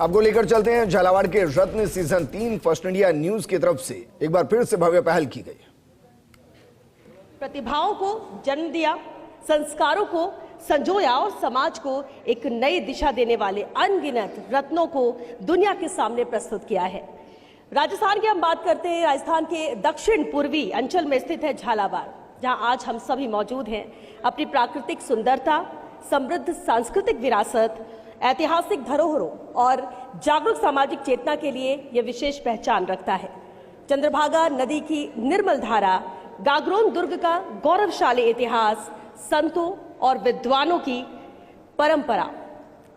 आपको लेकर चलते हैं झालावाड़ के रत्न सीजन 3 फर्स्ट इंडिया न्यूज की तरफ से एक बार फिर से भव्य पहल की गई। प्रतिभाओं को जन्म दिया, संस्कारों को संजोया और समाज को एक नई दिशा देने वाले अनगिनत रत्नों को दुनिया के सामने प्रस्तुत किया है। राजस्थान की हम बात करते हैं। राजस्थान के दक्षिण पूर्वी अंचल में स्थित है झालावाड़, जहां आज हम सभी मौजूद हैं। अपनी प्राकृतिक सुंदरता, समृद्ध सांस्कृतिक विरासत, ऐतिहासिक धरोहरों और जागरूक सामाजिक चेतना के लिए यह विशेष पहचान रखता है। चंद्रभागा नदी की निर्मल धारा, गागरोन दुर्ग का गौरवशाली इतिहास, संतों और विद्वानों की परंपरा,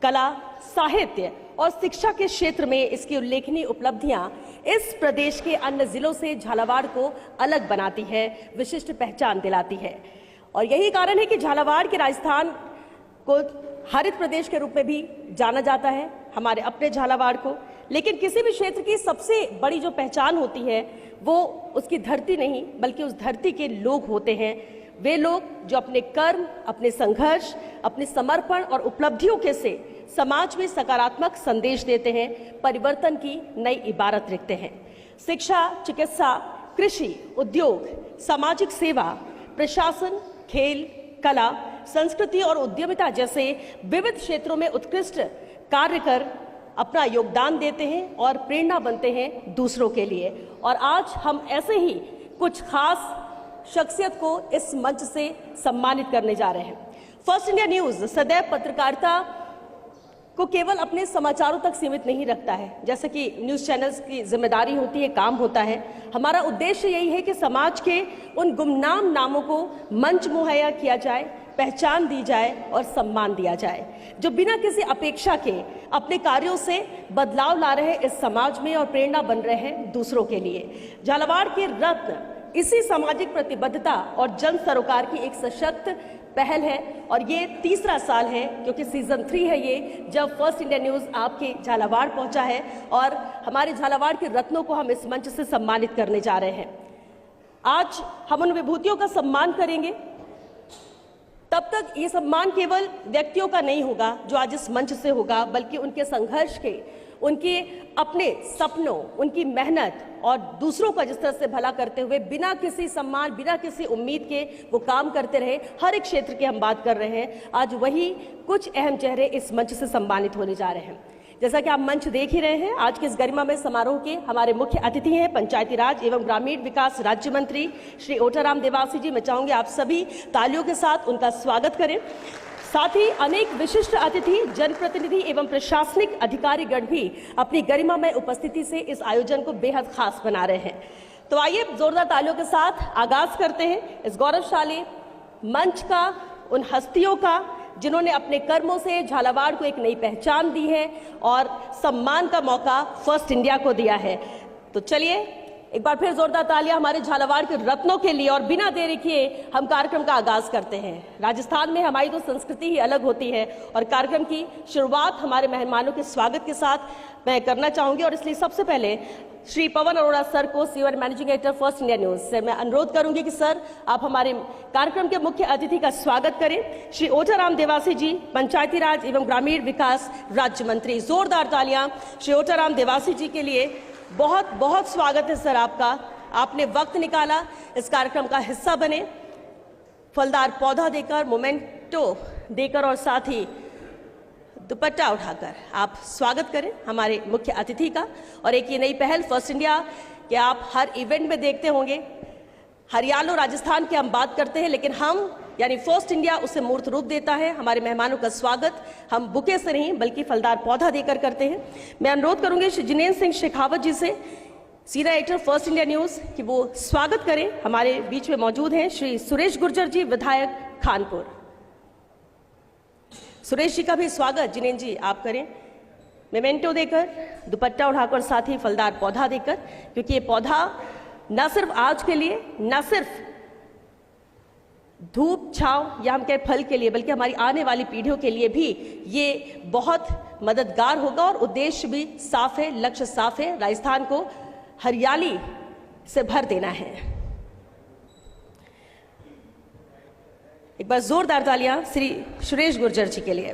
कला, साहित्य और शिक्षा के क्षेत्र में इसकी उल्लेखनीय उपलब्धियां इस प्रदेश के अन्य जिलों से झालावाड़ को अलग बनाती है, विशिष्ट पहचान दिलाती है। और यही कारण है कि झालावाड़ के राजस्थान को हरित प्रदेश के रूप में भी जाना जाता है, हमारे अपने झालावाड़ को। लेकिन किसी भी क्षेत्र की सबसे बड़ी जो पहचान होती है वो उसकी धरती नहीं बल्कि उस धरती के लोग होते हैं। वे लोग जो अपने कर्म, अपने संघर्ष, अपने समर्पण और उपलब्धियों के से समाज में सकारात्मक संदेश देते हैं, परिवर्तन की नई इबारत लिखते हैं। शिक्षा, चिकित्सा, कृषि, उद्योग, सामाजिक सेवा, प्रशासन, खेल, कला, संस्कृति और उद्यमिता जैसे विविध क्षेत्रों में उत्कृष्ट कार्य कर अपना योगदान देते हैं और प्रेरणा बनते हैं दूसरों के लिए। और आज हम ऐसे ही कुछ खास शख्सियत को इस मंच से सम्मानित करने जा रहे हैं। फर्स्ट इंडिया न्यूज सदैव पत्रकारिता को केवल अपने समाचारों तक सीमित नहीं रखता है, जैसे कि न्यूज़ चैनल्स की जिम्मेदारी होती है, काम होता है। हमारा उद्देश्य यही है कि समाज के उन गुमनाम नामों को मंच मुहैया किया जाए, पहचान दी जाए और सम्मान दिया जाए, जो बिना किसी अपेक्षा के अपने कार्यों से बदलाव ला रहे इस समाज में और प्रेरणा बन रहे हैं दूसरों के लिए। झालावाड़ के रत्न इसी सामाजिक प्रतिबद्धता और जन सरोकार की एक सशक्त पहल है। और ये तीसरा साल है, क्योंकि सीजन 3 है ये, जब फर्स्ट इंडिया न्यूज़ आपके झालावाड़ पहुंचा है और हमारे झालावाड़ के रत्नों को हम इस मंच से सम्मानित करने जा रहे हैं। आज हम उन विभूतियों का सम्मान करेंगे। तब तक ये सम्मान केवल व्यक्तियों का नहीं होगा जो आज इस मंच से होगा, बल्कि उनके संघर्ष के, उनके अपने सपनों, उनकी मेहनत और दूसरों का जिस तरह से भला करते हुए बिना किसी सम्मान, बिना किसी उम्मीद के वो काम करते रहे। हर एक क्षेत्र की हम बात कर रहे हैं। आज वही कुछ अहम चेहरे इस मंच से सम्मानित होने जा रहे हैं। जैसा कि आप मंच देख ही रहे हैं, आज के इस गरिमामय समारोह के हमारे मुख्य अतिथि हैं पंचायती राज एवं ग्रामीण विकास राज्य मंत्री श्री ओटाराम देवासी जी। मैं चाहूंगी आप सभी तालियों के साथ उनका स्वागत करें। साथ ही अनेक विशिष्ट अतिथि, जनप्रतिनिधि एवं प्रशासनिक अधिकारीगण भी अपनी गरिमामय उपस्थिति से इस आयोजन को बेहद खास बना रहे हैं। तो आइए जोरदार तालियों के साथ आगाज करते हैं इस गौरवशाली मंच का, उन हस्तियों का जिन्होंने अपने कर्मों से झालावाड़ को एक नई पहचान दी है और सम्मान का मौका फर्स्ट इंडिया को दिया है। तो चलिए एक बार फिर जोरदार तालियां हमारे झालावाड़ के रत्नों के लिए। और बिना देरी किए हम कार्यक्रम का आगाज करते हैं। राजस्थान में हमारी तो संस्कृति ही अलग होती है और कार्यक्रम की शुरुआत हमारे मेहमानों के स्वागत के साथ मैं करना चाहूंगी। और इसलिए सबसे पहले श्री पवन अरोड़ा सर को, CEO and managing editor first India news से मैं अनुरोध करूंगी कि सर आप हमारे कार्यक्रम के मुख्य अतिथि का स्वागत करें। श्री ओटाराम देवासी जी, पंचायती राज एवं ग्रामीण विकास राज्य मंत्री। जोरदार तालियां श्री ओटाराम देवासी जी के लिए। बहुत बहुत स्वागत है सर आपका। आपने वक्त निकाला, इस कार्यक्रम का हिस्सा बने, फलदार पौधा देकर, मोमेंटो देकर और साथ ही दुपट्टा उठाकर आप स्वागत करें हमारे मुख्य अतिथि का। और एक ये नई पहल फर्स्ट इंडिया कि आप हर इवेंट में देखते होंगे, हरियाणा राजस्थान की हम बात करते हैं, लेकिन हम यानी फर्स्ट इंडिया उसे मूर्त रूप देता है। हमारे मेहमानों का स्वागत हम बुके से नहीं बल्कि फलदार पौधा देकर करते हैं। मैं अनुरोध करूंगी श्री जिनेन्द्र सिंह शेखावत जी से, senior editor first India news, कि वो स्वागत करें। हमारे बीच में मौजूद हैं श्री सुरेश गुर्जर जी, विधायक खानपुर। सुरेश जी का भी स्वागत जिनेन्द्र जी आप करें, मेमेंटो देकर, दुपट्टा उठाकर, साथ ही फलदार पौधा देकर, क्योंकि ये पौधा न सिर्फ आज के लिए, न सिर्फ धूप छांव या हम कहें फल के लिए, बल्कि हमारी आने वाली पीढ़ियों के लिए भी ये बहुत मददगार होगा। और उद्देश्य भी साफ है, लक्ष्य साफ है, राजस्थान को हरियाली से भर देना है। एक बार जोरदार तालियां श्री सुरेश गुर्जर जी के लिए।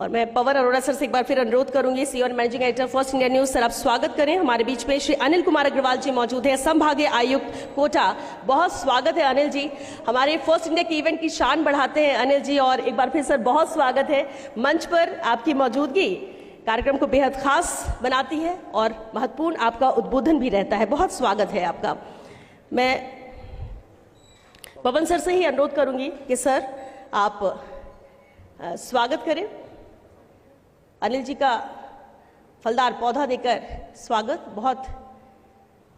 और मैं पवन अरोड़ा सर से एक बार फिर अनुरोध करूंगी, सीईओ और managing editor first India news. Sir आप स्वागत करें। हमारे बीच में श्री अनिल कुमार अग्रवाल जी मौजूद हैं, संभागीय आयुक्त कोटा। बहुत स्वागत है अनिल जी, हमारे फर्स्ट इंडिया के इवेंट की शान बढ़ाते हैं अनिल जी। और एक बार फिर सर बहुत स्वागत है, मंच पर आपकी मौजूदगी कार्यक्रम को बेहद खास बनाती है और महत्वपूर्ण आपका उद्बोधन भी रहता है। बहुत स्वागत है आपका। मैं पवन सर से ही अनुरोध करूंगी कि सर आप स्वागत करें। अनिल जी का फलदार पौधा देकर स्वागत, बहुत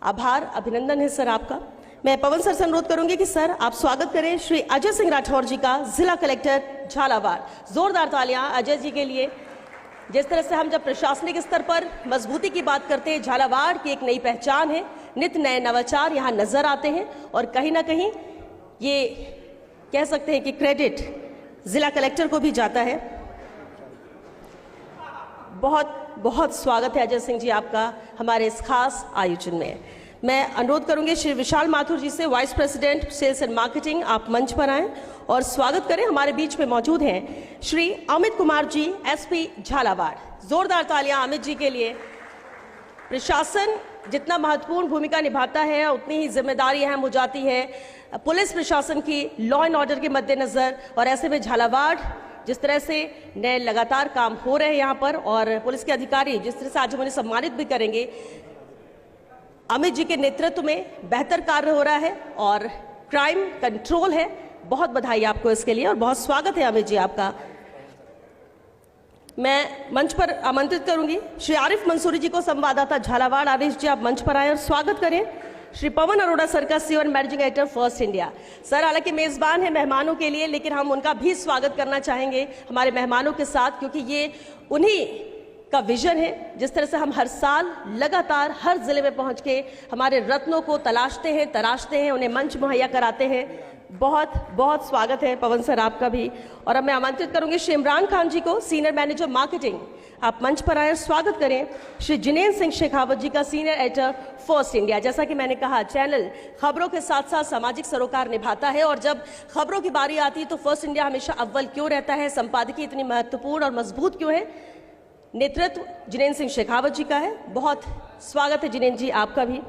आभार, अभिनंदन है सर आपका। मैं पवन सर से अनुरोध करूंगी कि सर आप स्वागत करें श्री अजय सिंह राठौर जी का, जिला कलेक्टर झालावाड़। जोरदार तालियां अजय जी के लिए। जिस तरह से हम जब प्रशासनिक स्तर पर मजबूती की बात करते हैं, झालावाड़ की एक नई पहचान है, नित नए नवाचार यहाँ नजर आते हैं और कहीं ना कहीं ये कह सकते हैं कि क्रेडिट जिला कलेक्टर को भी जाता है। बहुत बहुत स्वागत है अजय सिंह जी आपका हमारे इस खास आयोजन में। मैं अनुरोध करूंगी श्री विशाल माथुर जी से, vice president sales and marketing, आप मंच पर आएं और स्वागत करें। हमारे बीच में मौजूद हैं श्री अमित कुमार जी, एसपी झालावाड़। जोरदार तालियां अमित जी के लिए। प्रशासन जितना महत्वपूर्ण भूमिका निभाता है उतनी ही जिम्मेदारी अहम हो जाती है पुलिस प्रशासन की, लॉ एंड ऑर्डर के मद्देनजर। और ऐसे में झालावाड़ जिस तरह से नए लगातार काम हो रहे हैं यहाँ पर, और पुलिस के अधिकारी जिस तरह से आज हम उन्हें सम्मानित भी करेंगे, अमित जी के नेतृत्व में बेहतर कार्य हो रहा है और क्राइम कंट्रोल है। बहुत बधाई आपको इसके लिए और बहुत स्वागत है अमित जी आपका। मैं मंच पर आमंत्रित करूंगी श्री आरिफ मंसूरी जी को, संवाददाता झालावाड़। आरिफ जी आप मंच पर आए और स्वागत करें श्री पवन अरोड़ा सर का, सीईओ और managing editor first India. Sir हालांकि मेजबान है मेहमानों के लिए, लेकिन हम उनका भी स्वागत करना चाहेंगे हमारे मेहमानों के साथ, क्योंकि ये उन्हीं का विजन है। जिस तरह से हम हर साल लगातार हर जिले में पहुंच के हमारे रत्नों को तलाशते हैं, तराशते हैं, उन्हें मंच मुहैया कराते हैं। बहुत बहुत स्वागत है पवन सर आपका भी। और अब मैं आमंत्रित करूंगी श्री इमरान खान जी को, सीनियर मैनेजर मार्केटिंग, आप मंच पर आए और स्वागत करें श्री जिनेंद्र सिंह शेखावत जी का, सीनियर एडिटर फर्स्ट इंडिया। जैसा कि मैंने कहा, चैनल खबरों के साथ साथ सामाजिक सरोकार निभाता है और जब खबरों की बारी आती है तो फर्स्ट इंडिया हमेशा अव्वल क्यों रहता है, संपादकीय इतनी महत्वपूर्ण और मजबूत क्यों है? नेतृत्व जिनेंद्र सिंह शेखावत जी का है। बहुत स्वागत है जिनेंद्र जी आपका भी।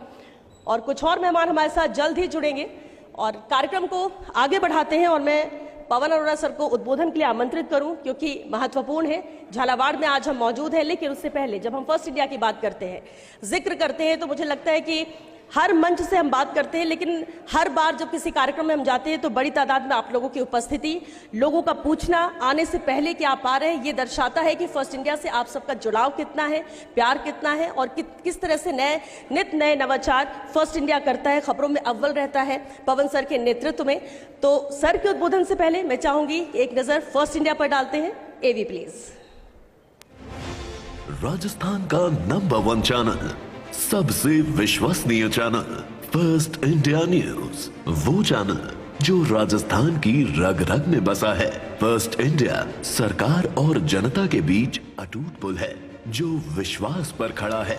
और कुछ और मेहमान हमारे साथ जल्द ही जुड़ेंगे और कार्यक्रम को आगे बढ़ाते हैं। और मैं पवन अरोड़ा सर को उद्बोधन के लिए आमंत्रित करूं, क्योंकि महत्वपूर्ण है। झालावाड़ में आज हम मौजूद हैं, लेकिन उससे पहले जब हम फर्स्ट इंडिया की बात करते हैं, जिक्र करते हैं, तो मुझे लगता है कि हर मंच से हम बात करते हैं, लेकिन हर बार जब किसी कार्यक्रम में हम जाते हैं तो बड़ी तादाद में आप लोगों की उपस्थिति, लोगों का पूछना आने से पहले कि आप आ रहे हैं, ये दर्शाता है कि फर्स्ट इंडिया से आप सबका जुड़ाव कितना है, प्यार कितना है और किस तरह से नित नए नवाचार फर्स्ट इंडिया करता है, खबरों में अव्वल रहता है पवन सर के नेतृत्व में। तो सर के उद्बोधन से पहले मैं चाहूंगी एक नजर फर्स्ट इंडिया पर डालते हैं। एवी प्लीज। राजस्थान का नंबर 1 चैनल, सबसे विश्वसनीय चैनल, फर्स्ट इंडिया न्यूज, वो चैनल जो राजस्थान की रग रग में बसा है। फर्स्ट इंडिया सरकार और जनता के बीच अटूट पुल है जो विश्वास पर खड़ा है।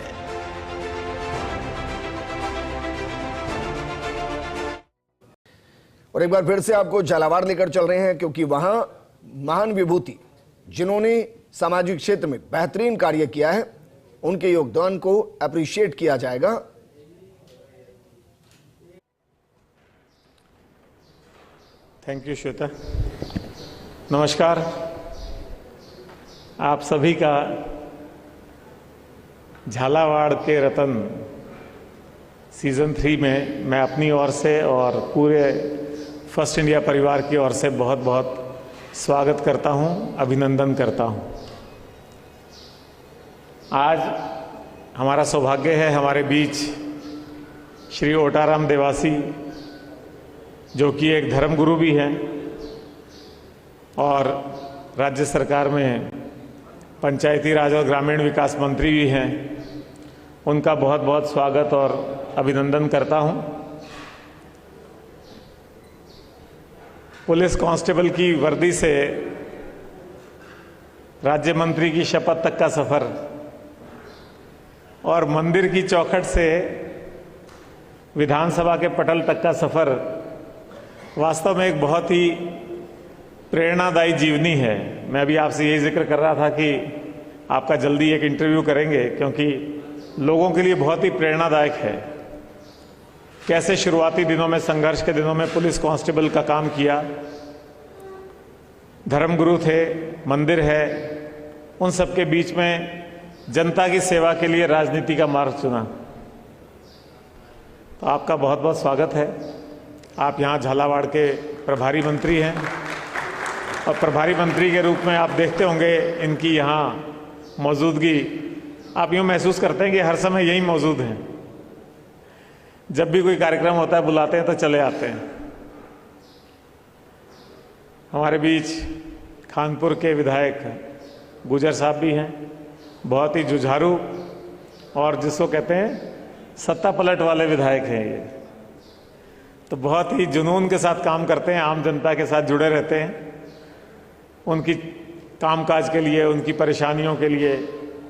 और एक बार फिर से आपको झालावाड़ लेकर चल रहे हैं, क्योंकि वहां महान विभूति जिन्होंने सामाजिक क्षेत्र में बेहतरीन कार्य किया है, उनके योगदान को अप्रिशिएट किया जाएगा। Thank you Shweta. नमस्कार आप सभी का झालावाड़ के रतन सीजन 3 में मैं अपनी ओर से और पूरे फर्स्ट इंडिया परिवार की ओर से बहुत बहुत स्वागत करता हूं, अभिनंदन करता हूं। आज हमारा सौभाग्य है हमारे बीच श्री ओटाराम देवासी, जो कि एक धर्मगुरु भी हैं और राज्य सरकार में पंचायती राज और ग्रामीण विकास मंत्री भी हैं। उनका बहुत बहुत स्वागत और अभिनंदन करता हूं। पुलिस कांस्टेबल की वर्दी से राज्य मंत्री की शपथ तक का सफर और मंदिर की चौखट से विधानसभा के पटल तक का सफर वास्तव में एक बहुत ही प्रेरणादायी जीवनी है। मैं अभी आपसे यही जिक्र कर रहा था कि आपका जल्दी एक इंटरव्यू करेंगे, क्योंकि लोगों के लिए बहुत ही प्रेरणादायक है कैसे शुरुआती दिनों में, संघर्ष के दिनों में पुलिस कांस्टेबल का काम किया, धर्मगुरु थे, मंदिर है, उन सब के बीच में जनता की सेवा के लिए राजनीति का मार्ग चुना। तो आपका बहुत बहुत स्वागत है। आप यहाँ झालावाड़ के प्रभारी मंत्री हैं और प्रभारी मंत्री के रूप में आप देखते होंगे इनकी यहाँ मौजूदगी, आप यूँ महसूस करते हैं कि हर समय यही मौजूद हैं। जब भी कोई कार्यक्रम होता है बुलाते हैं तो चले आते हैं। हमारे बीच खानपुर के विधायक गुजर साहब भी हैं, बहुत ही जुझारू और जिसको कहते हैं सत्ता पलट वाले विधायक हैं ये। तो बहुत ही जुनून के साथ काम करते हैं, आम जनता के साथ जुड़े रहते हैं, उनकी कामकाज के लिए, उनकी परेशानियों के लिए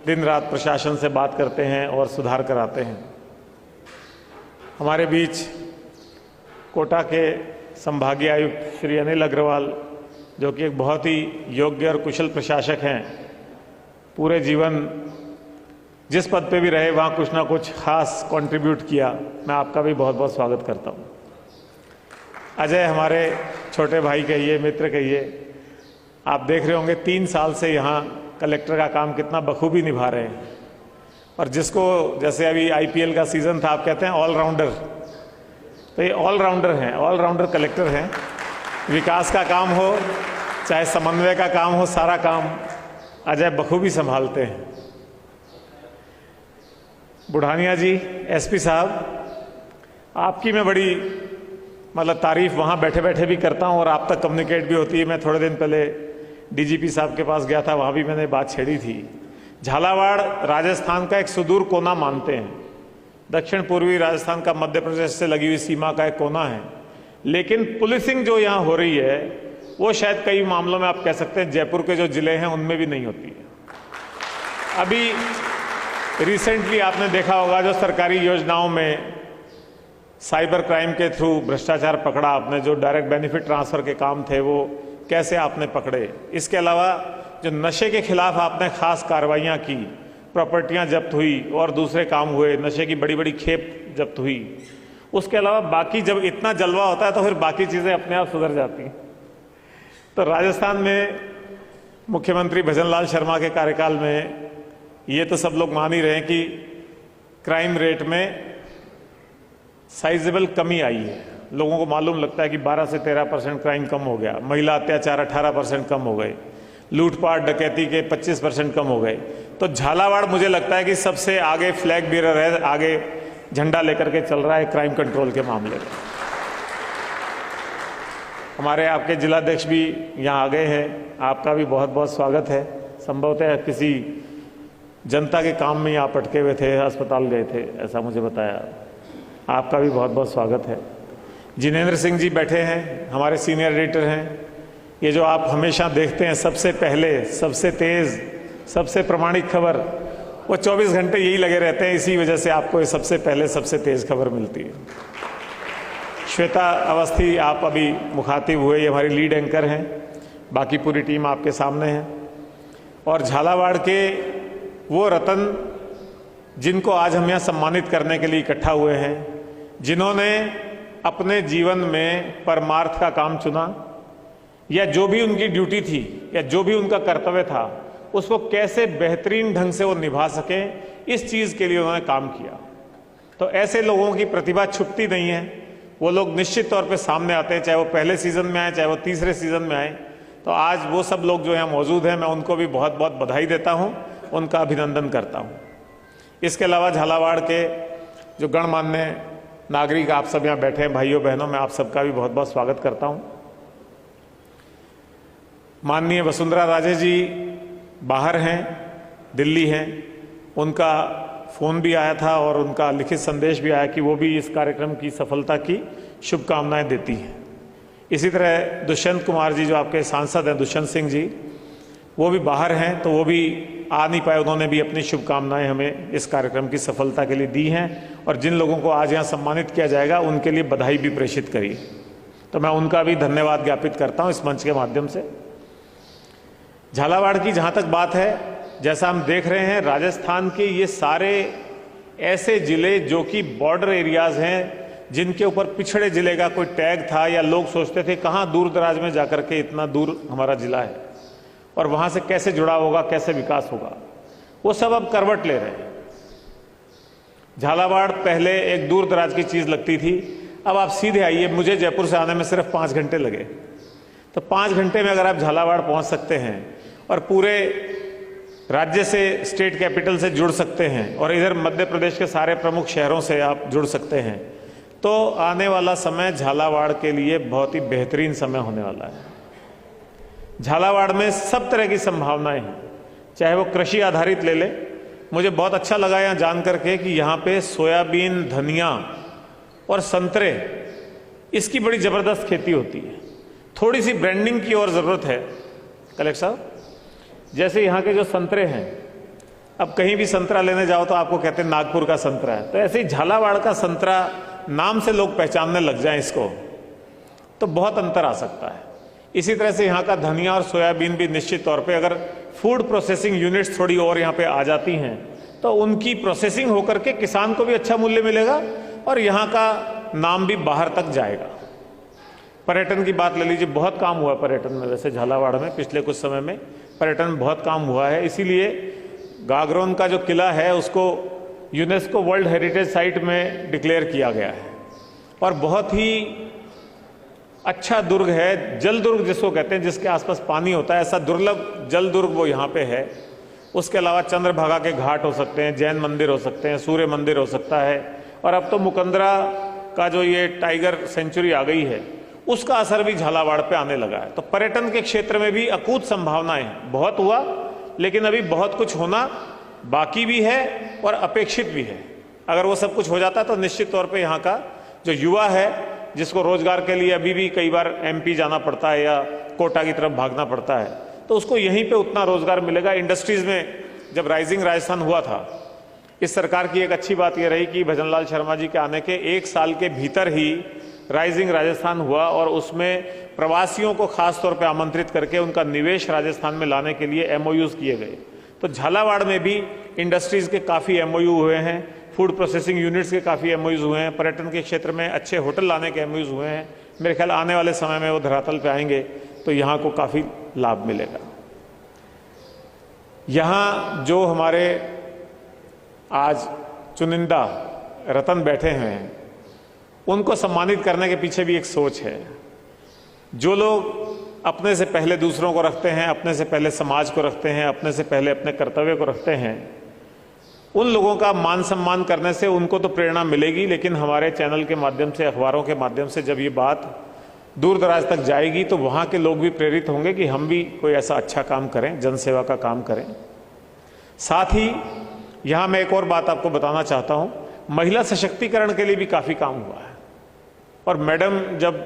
दिन रात प्रशासन से बात करते हैं और सुधार कराते हैं। हमारे बीच कोटा के संभागीय आयुक्त श्री अनिल अग्रवाल, जो कि एक बहुत ही योग्य और कुशल प्रशासक हैं, पूरे जीवन जिस पद पे भी रहे वहाँ कुछ ना कुछ खास कंट्रीब्यूट किया। मैं आपका भी बहुत बहुत स्वागत करता हूँ। अजय हमारे छोटे भाई कहिए, मित्र कहिए, आप देख रहे होंगे 3 साल से यहाँ कलेक्टर का काम कितना बखूबी निभा रहे हैं। और जिसको जैसे अभी IPL का सीज़न था, आप कहते हैं ऑलराउंडर, तो ये ऑलराउंडर हैं, ऑलराउंडर कलेक्टर हैं। विकास का काम हो चाहे समन्वय का काम हो, सारा काम अजय बखूबी संभालते हैं। बुढ़ानिया जी SP साहब, आपकी मैं बड़ी तारीफ वहाँ बैठे बैठे भी करता हूँ और आप तक कम्युनिकेट भी होती है। मैं थोड़े दिन पहले DGP साहब के पास गया था, वहाँ भी मैंने बात छेड़ी थी। झालावाड़ राजस्थान का एक सुदूर कोना मानते हैं, दक्षिण पूर्वी राजस्थान का मध्य प्रदेश से लगी हुई सीमा का एक कोना है, लेकिन पुलिसिंग जो यहाँ हो रही है वो शायद कई मामलों में आप कह सकते हैं जयपुर के जो जिले हैं उनमें भी नहीं होती है। अभी रिसेंटली आपने देखा होगा जो सरकारी योजनाओं में साइबर क्राइम के थ्रू भ्रष्टाचार पकड़ा आपने, जो डायरेक्ट बेनिफिट ट्रांसफर के काम थे वो कैसे आपने पकड़े। इसके अलावा जो नशे के खिलाफ आपने खास कार्रवाइयाँ की, प्रॉपर्टियाँ जब्त हुई और दूसरे काम हुए, नशे की बड़ी बड़ी खेप जब्त हुई। उसके अलावा बाकी जब इतना जलवा होता है तो फिर बाकी चीज़ें अपने आप सुधर जाती हैं। तो राजस्थान में मुख्यमंत्री भजन लाल शर्मा के कार्यकाल में ये तो सब लोग मान ही रहे हैं कि क्राइम रेट में साइजेबल कमी आई है। लोगों को मालूम लगता है कि 12 से 13% क्राइम कम हो गया, महिला अत्याचार 18% कम हो गए, लूटपाट डकैती के 25% कम हो गए। तो झालावाड़ मुझे लगता है कि सबसे आगे फ्लैग बीरर है, आगे झंडा लेकर के चल रहा है क्राइम कंट्रोल के मामले में। हमारे आपके जिलाध्यक्ष भी यहाँ आ गए हैं, आपका भी बहुत बहुत स्वागत है। संभवतः किसी जनता के काम में आप अटके हुए थे, अस्पताल गए थे, ऐसा मुझे बताया। आपका भी बहुत बहुत स्वागत है। जिनेंद्र सिंह जी बैठे हैं, हमारे सीनियर एडिटर हैं। ये जो आप हमेशा देखते हैं सबसे पहले, सबसे तेज़, सबसे प्रमाणिक खबर, वो 24 घंटे यही लगे रहते हैं, इसी वजह से आपको ये सबसे पहले सबसे तेज़ खबर मिलती है। श्वेता अवस्थी आप अभी मुखातिब हुए, ये हमारी लीड एंकर हैं, बाकी पूरी टीम आपके सामने है। और झालावाड़ के वो रतन जिनको आज हम यहाँ सम्मानित करने के लिए इकट्ठा हुए हैं, जिन्होंने अपने जीवन में परमार्थ का काम चुना, या जो भी उनकी ड्यूटी थी या जो भी उनका कर्तव्य था उसको कैसे बेहतरीन ढंग से वो निभा सकें, इस चीज़ के लिए उन्होंने काम किया। तो ऐसे लोगों की प्रतिभा छुपती नहीं है, वो लोग निश्चित तौर पे सामने आते हैं, चाहे वो पहले सीज़न में आए चाहे वो तीसरे सीज़न में आए। तो आज वो सब लोग जो यहाँ मौजूद हैं, मैं उनको भी बहुत बहुत बधाई देता हूँ, उनका अभिनंदन करता हूँ। इसके अलावा झालावाड़ के जो गणमान्य नागरिक आप सब यहाँ बैठे हैं, भाइयों बहनों, मैं आप सबका भी बहुत बहुत स्वागत करता हूँ। माननीय वसुंधरा राजे जी बाहर हैं, दिल्ली हैं, उनका फ़ोन भी आया था और उनका लिखित संदेश भी आया कि वो भी इस कार्यक्रम की सफलता की शुभकामनाएं देती हैं। इसी तरह दुष्यंत कुमार जी जो आपके सांसद हैं, दुष्यंत सिंह जी, वो भी बाहर हैं, तो वो भी आ नहीं पाए, उन्होंने भी अपनी शुभकामनाएं हमें इस कार्यक्रम की सफलता के लिए दी हैं। और जिन लोगों को आज यहाँ सम्मानित किया जाएगा उनके लिए बधाई भी प्रेषित करी, तो मैं उनका भी धन्यवाद ज्ञापित करता हूँ इस मंच के माध्यम से। झालावाड़ की जहाँ तक बात है, जैसा हम देख रहे हैं, राजस्थान के ये सारे ऐसे जिले जो कि बॉर्डर एरियाज हैं, जिनके ऊपर पिछड़े जिले का कोई टैग था या लोग सोचते थे कहाँ दूर दराज में जाकर के इतना दूर हमारा जिला है और वहाँ से कैसे जुड़ा होगा, कैसे विकास होगा, वो सब अब करवट ले रहे हैं। झालावाड़ पहले एक दूर दराज की चीज़ लगती थी, अब आप सीधे आइए, मुझे जयपुर से आने में सिर्फ 5 घंटे लगे, तो 5 घंटे में अगर आप झालावाड़ पहुँच सकते हैं और पूरे राज्य से, स्टेट कैपिटल से जुड़ सकते हैं और इधर मध्य प्रदेश के सारे प्रमुख शहरों से आप जुड़ सकते हैं, तो आने वाला समय झालावाड़ के लिए बहुत ही बेहतरीन समय होने वाला है। झालावाड़ में सब तरह की संभावनाएं हैं, चाहे वो कृषि आधारित ले ले। मुझे बहुत अच्छा लगा यहाँ जान करके कि यहाँ पे सोयाबीन, धनिया और संतरे, इसकी बड़ी ज़बरदस्त खेती होती है। थोड़ी सी ब्रांडिंग की और ज़रूरत है कलेक्टर साहब। जैसे यहाँ के जो संतरे हैं, अब कहीं भी संतरा लेने जाओ तो आपको कहते हैं नागपुर का संतरा है, तो ऐसे ही झालावाड़ का संतरा नाम से लोग पहचानने लग जाएं इसको, तो बहुत अंतर आ सकता है। इसी तरह से यहाँ का धनिया और सोयाबीन भी निश्चित तौर पे अगर फूड प्रोसेसिंग यूनिट्स थोड़ी और यहाँ पे आ जाती हैं तो उनकी प्रोसेसिंग होकर के किसान को भी अच्छा मूल्य मिलेगा और यहाँ का नाम भी बाहर तक जाएगा। पर्यटन की बात ले लीजिए, बहुत काम हुआ पर्यटन में, वैसे झालावाड़ में पिछले कुछ समय में पर्यटन बहुत काम हुआ है। इसीलिए गागरोन का जो किला है उसको यूनेस्को वर्ल्ड हेरिटेज साइट में डिक्लेयर किया गया है और बहुत ही अच्छा दुर्ग है, जल दुर्ग जिसको कहते हैं, जिसके आसपास पानी होता है, ऐसा दुर्लभ जल दुर्ग वो यहाँ पे है। उसके अलावा चंद्रभागा के घाट हो सकते हैं, जैन मंदिर हो सकते हैं, सूर्य मंदिर हो सकता है, और अब तो मुकंदरा का जो ये टाइगर सेंचुरी आ गई है उसका असर भी झालावाड़ पे आने लगा है। तो पर्यटन के क्षेत्र में भी अकूत संभावनाएं हैं। बहुत हुआ लेकिन अभी बहुत कुछ होना बाकी भी है और अपेक्षित भी है। अगर वो सब कुछ हो जाता तो निश्चित तौर पे यहाँ का जो युवा है, जिसको रोजगार के लिए अभी भी कई बार एमपी जाना पड़ता है या कोटा की तरफ भागना पड़ता है, तो उसको यहीं पे उतना रोजगार मिलेगा। इंडस्ट्रीज में जब राइजिंग राजस्थान हुआ था, इस सरकार की एक अच्छी बात यह रही कि भजनलाल शर्मा जी के आने के 1 साल के भीतर ही राइजिंग राजस्थान हुआ और उसमें प्रवासियों को खास तौर पे आमंत्रित करके उनका निवेश राजस्थान में लाने के लिए MOUs किए गए। तो झालावाड़ में भी इंडस्ट्रीज के काफ़ी MOU हुए हैं, फूड प्रोसेसिंग यूनिट्स के काफ़ी MOUs हुए हैं, पर्यटन के क्षेत्र में अच्छे होटल लाने के MOUs हुए हैं। मेरे ख्याल आने वाले समय में वो धरातल पे आएंगे तो यहाँ को काफ़ी लाभ मिलेगा। यहाँ जो हमारे आज चुनिंदा रतन बैठे हैं, उनको सम्मानित करने के पीछे भी एक सोच है। जो लोग अपने से पहले दूसरों को रखते हैं, अपने से पहले समाज को रखते हैं, अपने से पहले अपने कर्तव्य को रखते हैं, उन लोगों का मान सम्मान करने से उनको तो प्रेरणा मिलेगी, लेकिन हमारे चैनल के माध्यम से, अखबारों के माध्यम से जब ये बात दूर दराज तक जाएगी तो वहाँ के लोग भी प्रेरित होंगे कि हम भी कोई ऐसा अच्छा काम करें, जनसेवा का काम करें। साथ ही यहाँ मैं एक और बात आपको बताना चाहता हूँ, महिला सशक्तिकरण के लिए भी काफ़ी काम हुआ है। और मैडम जब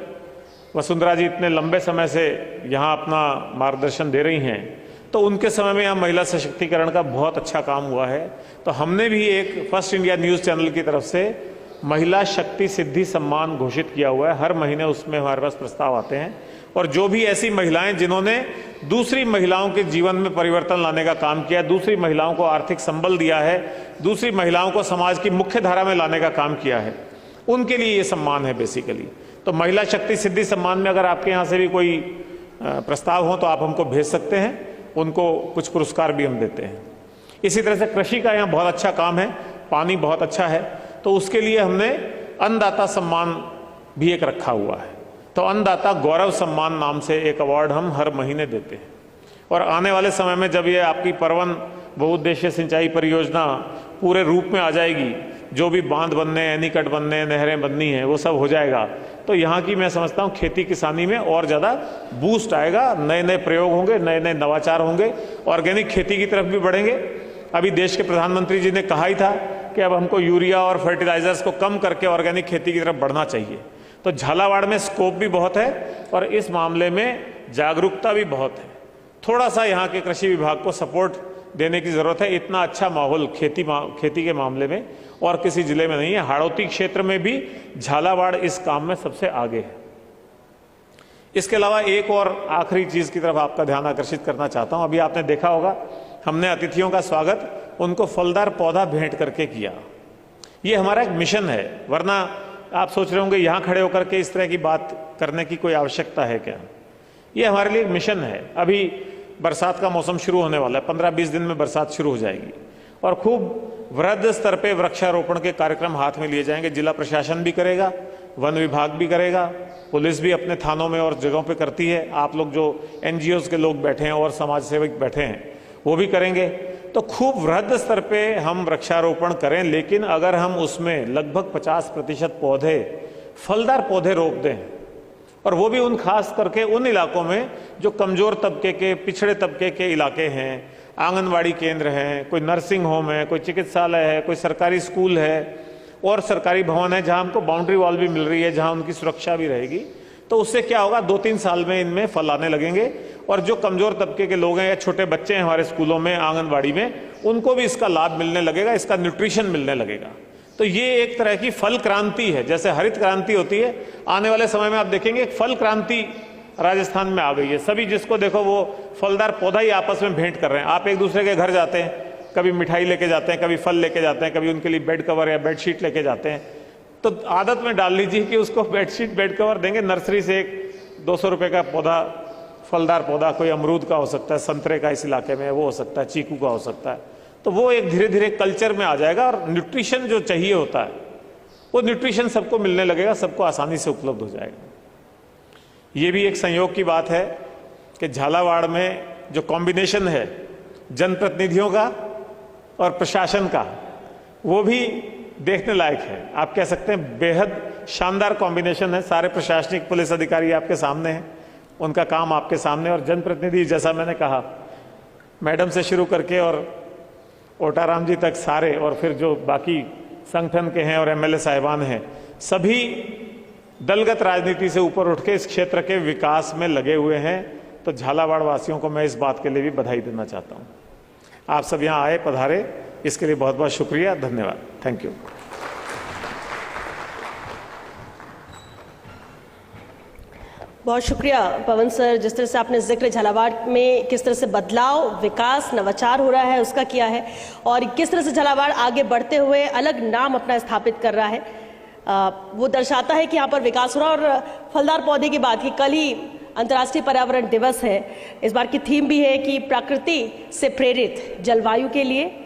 वसुंधरा जी इतने लंबे समय से यहाँ अपना मार्गदर्शन दे रही हैं, तो उनके समय में यहाँ महिला सशक्तिकरण का बहुत अच्छा काम हुआ है। तो हमने भी एक फर्स्ट इंडिया न्यूज़ चैनल की तरफ से महिला शक्ति सिद्धि सम्मान घोषित किया हुआ है। हर महीने उसमें हमारे पास प्रस्ताव आते हैं और जो भी ऐसी महिलाएं जिन्होंने दूसरी महिलाओं के जीवन में परिवर्तन लाने का काम किया, दूसरी महिलाओं को आर्थिक संबल दिया है, दूसरी महिलाओं को समाज की मुख्य धारा में लाने का काम किया है, उनके लिए ये सम्मान है बेसिकली। तो महिला शक्ति सिद्धि सम्मान में अगर आपके यहाँ से भी कोई प्रस्ताव हो तो आप हमको भेज सकते हैं, उनको कुछ पुरस्कार भी हम देते हैं। इसी तरह से कृषि का यहाँ बहुत अच्छा काम है, पानी बहुत अच्छा है, तो उसके लिए हमने अन्नदाता सम्मान भी एक रखा हुआ है। तो अन्नदाता गौरव सम्मान नाम से एक अवार्ड हम हर महीने देते हैं। और आने वाले समय में जब ये आपकी परवन बहुउद्देशीय सिंचाई परियोजना पूरे रूप में आ जाएगी, जो भी बांध बनने, एनीकट बनने, नहरें बननी हैं, वो सब हो जाएगा, तो यहाँ की मैं समझता हूँ खेती किसानी में और ज़्यादा बूस्ट आएगा, नए नए प्रयोग होंगे, नए नए नवाचार होंगे, ऑर्गेनिक खेती की तरफ भी बढ़ेंगे। अभी देश के प्रधानमंत्री जी ने कहा ही था कि अब हमको यूरिया और फर्टिलाइजर्स को कम करके ऑर्गेनिक खेती की तरफ बढ़ना चाहिए। तो झालावाड़ में स्कोप भी बहुत है और इस मामले में जागरूकता भी बहुत है। थोड़ा सा यहाँ के कृषि विभाग को सपोर्ट देने की ज़रूरत है। इतना अच्छा माहौल खेती के मामले में और किसी जिले में नहीं है। हाड़ौती क्षेत्र में भी झालावाड़ इस काम में सबसे आगे है। इसके अलावा एक और आखिरी चीज़ की तरफ आपका ध्यान आकर्षित करना चाहता हूँ। अभी आपने देखा होगा हमने अतिथियों का स्वागत उनको फलदार पौधा भेंट करके किया। ये हमारा एक मिशन है, वरना आप सोच रहे होंगे यहाँ खड़े होकर के इस तरह की बात करने की कोई आवश्यकता है क्या। ये हमारे लिए एक मिशन है। अभी बरसात का मौसम शुरू होने वाला है, 15-20 दिन में बरसात शुरू हो जाएगी और खूब वृहद स्तर पे वृक्षारोपण के कार्यक्रम हाथ में लिए जाएंगे। जिला प्रशासन भी करेगा, वन विभाग भी करेगा, पुलिस भी अपने थानों में और जगहों पे करती है, आप लोग जो NGOs के लोग बैठे हैं और समाज सेवक बैठे हैं वो भी करेंगे। तो खूब वृहद स्तर पे हम वृक्षारोपण करें, लेकिन अगर हम उसमें लगभग 50% पौधे फलदार पौधे रोप दें, और वो भी उन खास करके उन इलाकों में जो कमजोर तबके के, पिछड़े तबके के इलाके हैं, आंगनवाड़ी केंद्र हैं, कोई नर्सिंग होम है, कोई चिकित्सालय है, कोई सरकारी स्कूल है और सरकारी भवन है जहां हमको बाउंड्री वॉल भी मिल रही है, जहां उनकी सुरक्षा भी रहेगी। तो उससे क्या होगा, 2-3 साल में इनमें फल आने लगेंगे और जो कमजोर तबके के लोग हैं या छोटे बच्चे हैं हमारे स्कूलों में, आंगनवाड़ी में, उनको भी इसका लाभ मिलने लगेगा, इसका न्यूट्रिशन मिलने लगेगा। तो ये एक तरह की फल क्रांति है। जैसे हरित क्रांति होती है, आने वाले समय में आप देखेंगे एक फल क्रांति राजस्थान में आ गई है। सभी जिसको देखो वो फलदार पौधा ही आपस में भेंट कर रहे हैं। आप एक दूसरे के घर जाते हैं, कभी मिठाई लेके जाते हैं, कभी फल लेके जाते हैं, कभी उनके लिए बेड कवर या बेडशीट लेके जाते हैं। तो आदत में डाल लीजिए कि उसको बेडशीट बेड कवर देंगे। नर्सरी से एक 200 रुपये का पौधा, फलदार पौधा, कोई अमरूद का हो सकता है, संतरे का इस इलाके में वो हो सकता है, चीकू का हो सकता है। तो वो एक धीरे धीरे कल्चर में आ जाएगा और न्यूट्रिशन जो चाहिए होता है वो न्यूट्रिशन सबको मिलने लगेगा, सबको आसानी से उपलब्ध हो जाएगा। ये भी एक संयोग की बात है कि झालावाड़ में जो कॉम्बिनेशन है जनप्रतिनिधियों का और प्रशासन का, वो भी देखने लायक है। आप कह सकते हैं बेहद शानदार कॉम्बिनेशन है। सारे प्रशासनिक पुलिस अधिकारी आपके सामने हैं, उनका काम आपके सामने, और जनप्रतिनिधि जैसा मैंने कहा मैडम से शुरू करके और ओटाराम जी तक सारे, और फिर जो बाकी संगठन के हैं और MLA साहिबान हैं, सभी दलगत राजनीति से ऊपर उठ के इस क्षेत्र के विकास में लगे हुए हैं। तो झालावाड़ वासियों को मैं इस बात के लिए भी बधाई देना चाहता हूँ। आप सब यहाँ आए, पधारे, इसके लिए बहुत बहुत शुक्रिया, धन्यवाद, थैंक यू। बहुत शुक्रिया पवन सर, जिस तरह से आपने जिक्र झालावाड़ में किस तरह से बदलाव, विकास, नवाचार हो रहा है उसका किया है और किस तरह से झालावाड़ आगे बढ़ते हुए अलग नाम अपना स्थापित कर रहा है, वो दर्शाता है कि यहाँ पर विकास हो रहा है। और फलदार पौधे की बात की, कल ही अंतर्राष्ट्रीय पर्यावरण दिवस है। इस बार की थीम भी है कि प्रकृति से प्रेरित जलवायु के लिए,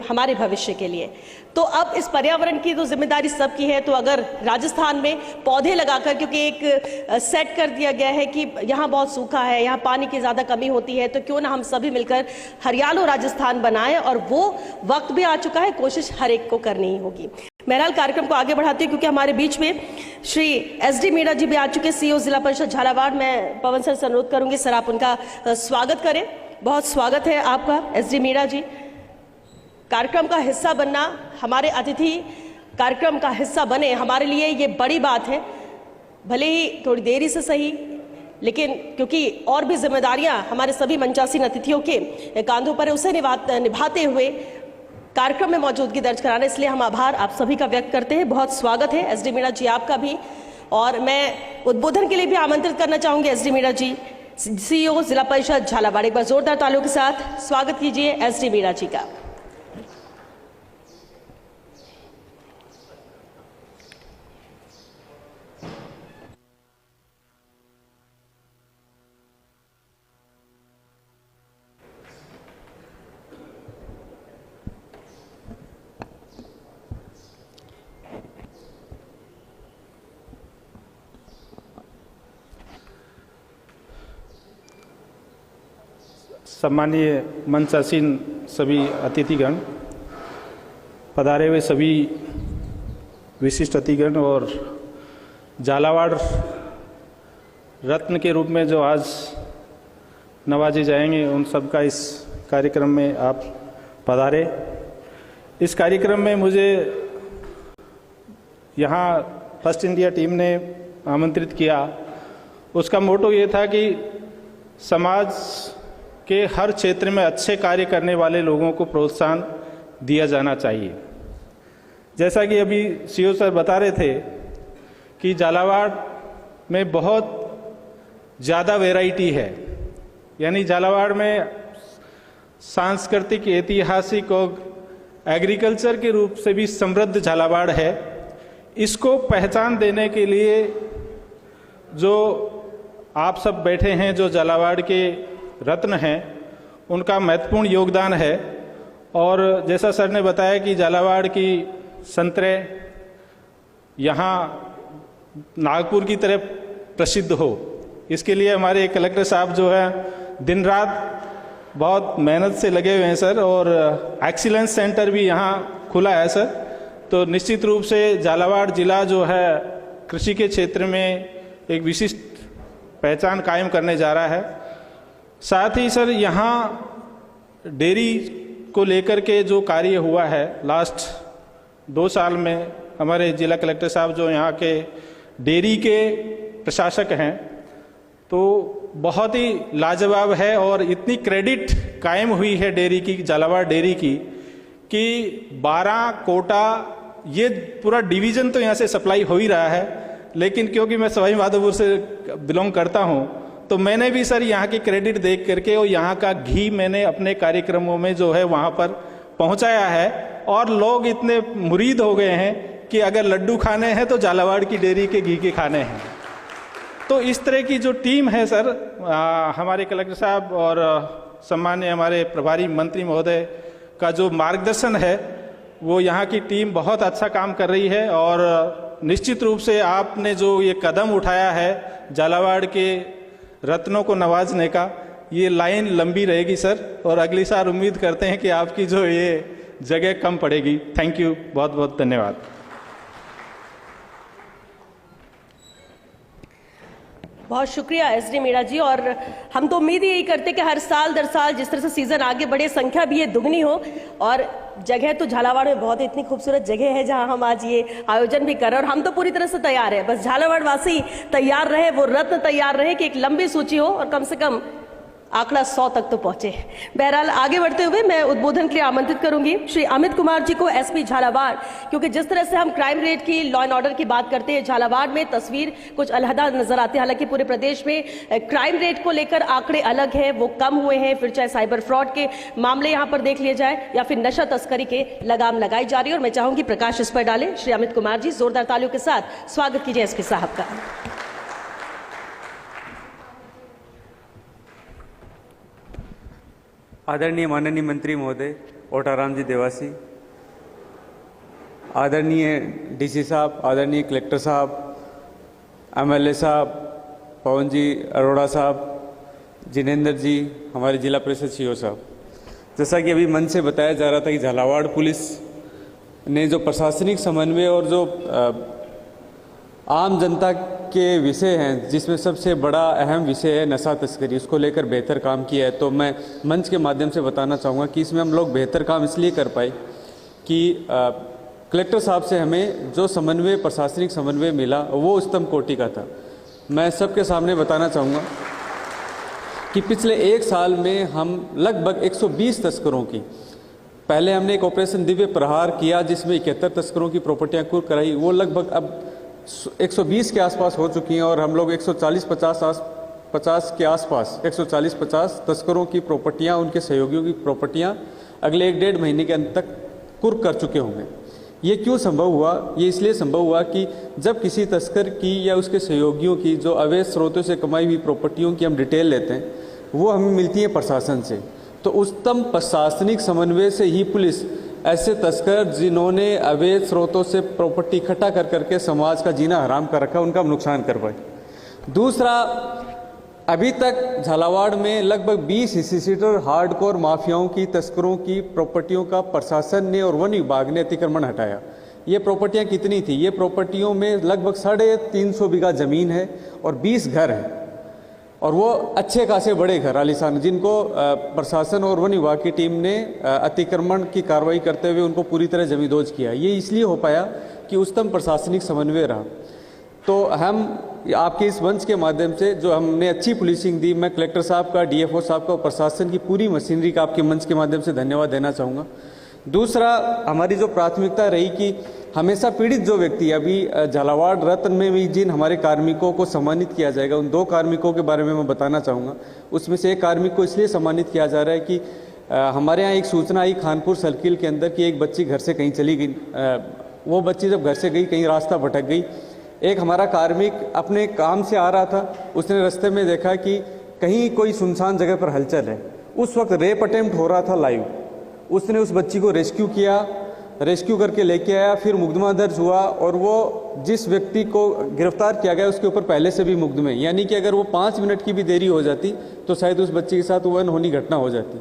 हमारे भविष्य के लिए। तो अब इस पर्यावरण की तो जिम्मेदारी सबकी है। तो अगर राजस्थान में पौधे लगाकर, क्योंकि एक सेट कर दिया गया है कि यहाँ बहुत सूखा है, यहाँ पानी की ज़्यादा कमी होती है, तो क्यों ना हम सभी मिलकर हरियालो राजस्थान बनाएं। और वो वक्त भी आ चुका है, कोशिश हर एक को करनी ही होगी। बहरहाल कार्यक्रम को आगे बढ़ाते हैं, क्योंकि हमारे बीच में श्री SD मीणा जी भी आ चुके, CEO जिला परिषद झालावाड़। मैं पवन सर से अनुरोध करूंगी, सर आप उनका स्वागत करें। बहुत स्वागत है आपका SD मीणा जी। कार्यक्रम का हिस्सा बनना, हमारे अतिथि कार्यक्रम का हिस्सा बने, हमारे लिए ये बड़ी बात है। भले ही थोड़ी देरी से सही, लेकिन क्योंकि और भी जिम्मेदारियां हमारे सभी मंचासीन अतिथियों के कांधों पर है, उसे निभाते हुए कार्यक्रम में मौजूदगी दर्ज कराना, इसलिए हम आभार आप सभी का व्यक्त करते हैं। बहुत स्वागत है SD मीणा जी आपका भी। और मैं उद्बोधन के लिए भी आमंत्रित करना चाहूंगी SD मीणा जी, CEO जिला परिषद झालावाड़। एक बार जोरदार तालियों के साथ स्वागत कीजिए SD मीणा जी का। सम्मानीय मंचासीन सभी अतिथिगण, पधारे हुए सभी विशिष्ट अतिथिगण और झालावाड़ रत्न के रूप में जो आज नवाजे जाएंगे, उन सब का इस कार्यक्रम में आप पधारे। इस कार्यक्रम में मुझे यहाँ फर्स्ट इंडिया टीम ने आमंत्रित किया। उसका मोटो ये था कि समाज के हर क्षेत्र में अच्छे कार्य करने वाले लोगों को प्रोत्साहन दिया जाना चाहिए। जैसा कि अभी CEO सर बता रहे थे कि झालावाड़ में बहुत ज़्यादा वैरायटी है, यानी झालावाड़ में सांस्कृतिक, ऐतिहासिक और एग्रीकल्चर के रूप से भी समृद्ध झालावाड़ है। इसको पहचान देने के लिए जो आप सब बैठे हैं, जो झालावाड़ के रत्न हैं, उनका महत्वपूर्ण योगदान है। और जैसा सर ने बताया कि झालावाड़ की संतरे यहाँ नागपुर की तरह प्रसिद्ध हो, इसके लिए हमारे कलेक्टर साहब जो है दिन रात बहुत मेहनत से लगे हुए हैं सर, और एक्सीलेंस सेंटर भी यहाँ खुला है सर। तो निश्चित रूप से झालावाड़ जिला जो है कृषि के क्षेत्र में एक विशिष्ट पहचान कायम करने जा रहा है। साथ ही सर यहाँ डेयरी को लेकर के जो कार्य हुआ है लास्ट 2 साल में, हमारे जिला कलेक्टर साहब जो यहाँ के डेयरी के प्रशासक हैं, तो बहुत ही लाजवाब है। और इतनी क्रेडिट कायम हुई है डेयरी की, झालावाड़ डेयरी की, कि 12 कोटा, ये पूरा डिवीज़न तो यहाँ से सप्लाई हो ही रहा है, लेकिन क्योंकि मैं सवाई माधोपुर से बिलोंग करता हूँ, तो मैंने भी सर यहाँ की क्रेडिट देख करके और यहाँ का घी मैंने अपने कार्यक्रमों में जो है वहाँ पर पहुँचाया है। और लोग इतने मुरीद हो गए हैं कि अगर लड्डू खाने हैं तो झालावाड़ की डेयरी के घी के खाने हैं। तो इस तरह की जो टीम है सर, हमारे कलेक्टर साहब और सम्मान्य हमारे प्रभारी मंत्री महोदय का जो मार्गदर्शन है, वो यहाँ की टीम बहुत अच्छा काम कर रही है। और निश्चित रूप से आपने जो ये कदम उठाया है झालावाड़ के रत्नों को नवाजने का, ये लाइन लंबी रहेगी सर, और अगली साल उम्मीद करते हैं कि आपकी जो ये जगह कम पड़ेगी। थैंक यू, बहुत बहुत धन्यवाद। बहुत शुक्रिया एसडी मीणा जी। और हम तो उम्मीद यही करते कि हर साल दर साल जिस तरह से सीजन आगे बढ़े, संख्या भी ये दुगनी हो। और जगह तो झालावाड़ में बहुत, इतनी खूबसूरत जगह है जहां हम आज ये आयोजन भी कर रहे हैं, और हम तो पूरी तरह से तैयार है। बस झालावाड़ वासी तैयार रहे, वो रत्न तैयार रहे कि एक लंबी सूची हो और कम से कम आंकड़ा 100 तक तो पहुंचे। बहरहाल आगे बढ़ते हुए मैं उद्बोधन के लिए आमंत्रित करूंगी श्री अमित कुमार जी को, एसपी झालावाड़, क्योंकि जिस तरह से हम क्राइम रेट की, लॉ एंड ऑर्डर की बात करते हैं, झालावाड़ में तस्वीर कुछ अलहदा नजर आती है। हालांकि पूरे प्रदेश में क्राइम रेट को लेकर आंकड़े अलग हैं, वो कम हुए हैं, फिर चाहे साइबर फ्रॉड के मामले यहाँ पर देख लिए जाए या फिर नशा तस्करी के लगाम लगाई जा रही है। और मैं चाहूंगी प्रकाश इस पर डालें। श्री अमित कुमार जी, जोरदार तालियों के साथ स्वागत कीजिए एसपी साहब का। आदरणीय माननीय मंत्री महोदय ओटाराम जी देवासी, आदरणीय डीसी साहब, आदरणीय कलेक्टर साहब, एमएलए साहब, पवन जी अरोड़ा साहब, जिनेंद्र जी, हमारे जिला परिषद सीओ साहब, जैसा कि अभी मन से बताया जा रहा था कि झालावाड़ पुलिस ने जो प्रशासनिक समन्वय और जो आम जनता के विषय हैं, जिसमें सबसे बड़ा अहम विषय है नशा तस्करी, उसको लेकर बेहतर काम किया है। तो मैं मंच के माध्यम से बताना चाहूँगा कि इसमें हम लोग बेहतर काम इसलिए कर पाए कि कलेक्टर साहब से हमें जो समन्वय, प्रशासनिक समन्वय मिला, वो उत्तम कोटि का था। मैं सबके सामने बताना चाहूँगा कि पिछले 1 साल में हम लगभग 120 तस्करों की, पहले हमने एक ऑपरेशन दिव्य प्रहार किया जिसमें 71 तस्करों की प्रॉपर्टियाँ कुर्क कराई, वो लगभग अब 120 के आसपास हो चुकी हैं। और हम लोग 140-50 के आसपास 140-50 तस्करों की प्रॉपर्टियां, उनके सहयोगियों की प्रॉपर्टियां अगले 1-1.5 महीने के अंत तक कुर्क कर चुके होंगे। ये क्यों संभव हुआ? ये इसलिए संभव हुआ कि जब किसी तस्कर की या उसके सहयोगियों की जो अवैध स्रोतों से कमाई हुई प्रॉपर्टियों की हम डिटेल लेते हैं, वो हमें मिलती है प्रशासन से। तो उत्तम प्रशासनिक समन्वय से ही पुलिस ऐसे तस्कर जिन्होंने अवैध स्रोतों से प्रॉपर्टी इकट्ठा कर करके समाज का जीना हराम कर रखा, उनका नुकसान कर पाए। दूसरा, अभी तक झालावाड़ में लगभग 20 हिस्सी सीटर हार्डकोर माफियाओं की, तस्करों की प्रॉपर्टियों का प्रशासन ने और वन विभाग ने अतिक्रमण हटाया। ये प्रॉपर्टियां कितनी थी? ये प्रॉपर्टियों में लगभग 350 बीघा जमीन है और 20 घर हैं, और वो अच्छे खासे बड़े घर आलीशान, जिनको प्रशासन और वन विभाग की टीम ने अतिक्रमण की कार्रवाई करते हुए उनको पूरी तरह जमींदोज किया। ये इसलिए हो पाया कि उत्तम प्रशासनिक समन्वय रहा। तो हम आपके इस मंच के माध्यम से जो हमने अच्छी पुलिसिंग दी, मैं कलेक्टर साहब का, डीएफओ साहब का और प्रशासन की पूरी मशीनरी का आपके मंच के माध्यम से धन्यवाद देना चाहूँगा। दूसरा, हमारी जो प्राथमिकता रही कि हमेशा पीड़ित जो व्यक्ति, अभी झालावाड़ रत्न में भी जिन हमारे कार्मिकों को सम्मानित किया जाएगा, उन 2 कार्मिकों के बारे में मैं बताना चाहूँगा। उसमें से एक कार्मिक को इसलिए सम्मानित किया जा रहा है कि हमारे यहाँ एक सूचना आई खानपुर सर्किल के अंदर कि एक बच्ची घर से कहीं चली गई। वो बच्ची जब घर से गई, कहीं रास्ता भटक गई। एक हमारा कार्मिक अपने काम से आ रहा था, उसने रास्ते में देखा कि कहीं कोई सुनसान जगह पर हलचल है। उस वक्त रेप अटेम्प्ट हो रहा था लाइव। उसने उस बच्ची को रेस्क्यू किया, रेस्क्यू करके लेके आया, फिर मुकदमा दर्ज हुआ और वो जिस व्यक्ति को गिरफ्तार किया गया उसके ऊपर पहले से भी मुकदमे, यानी कि अगर वो 5 मिनट की भी देरी हो जाती तो शायद उस बच्ची के साथ वो अनहोनी घटना हो जाती।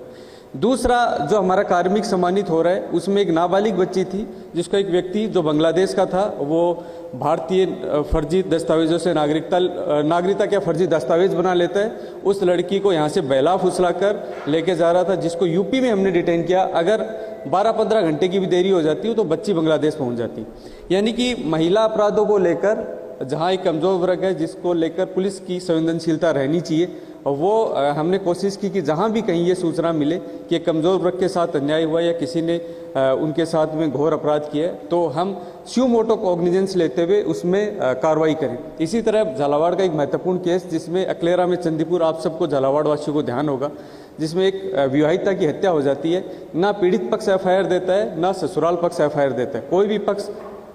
दूसरा, जो हमारा कार्मिक सम्मानित हो रहा है, उसमें एक नाबालिग बच्ची थी जिसको एक व्यक्ति जो बांग्लादेश का था, वो भारतीय फर्जी दस्तावेजों से नागरिकता क्या फर्जी दस्तावेज बना लेता है। उस लड़की को यहाँ से बैला फुसला कर लेके जा रहा था, जिसको यूपी में हमने डिटेन किया। अगर 12-15 घंटे की भी देरी हो जाती तो बच्ची बांग्लादेश पहुँच जाती। यानी कि महिला अपराधों को लेकर जहाँ एक कमज़ोर वर्ग है जिसको लेकर पुलिस की संवेदनशीलता रहनी चाहिए, और वो हमने कोशिश की कि जहाँ भी कहीं ये सूचना मिले कि एक कमज़ोर वर्ग के साथ अन्याय हुआ या किसी ने उनके साथ में घोर अपराध किया, तो हम स्यू मोटो कॉग्निजेंस लेते हुए उसमें कार्रवाई करें। इसी तरह झालावाड़ का एक महत्वपूर्ण केस जिसमें अकलेरा में चंदीपुर, आप सबको झालावाड़ वासियों को ध्यान होगा, जिसमें एक विवाहिता की हत्या हो जाती है। ना पीड़ित पक्ष एफआईआर देता है, ना ससुराल पक्ष एफआईआर देता है। कोई भी पक्ष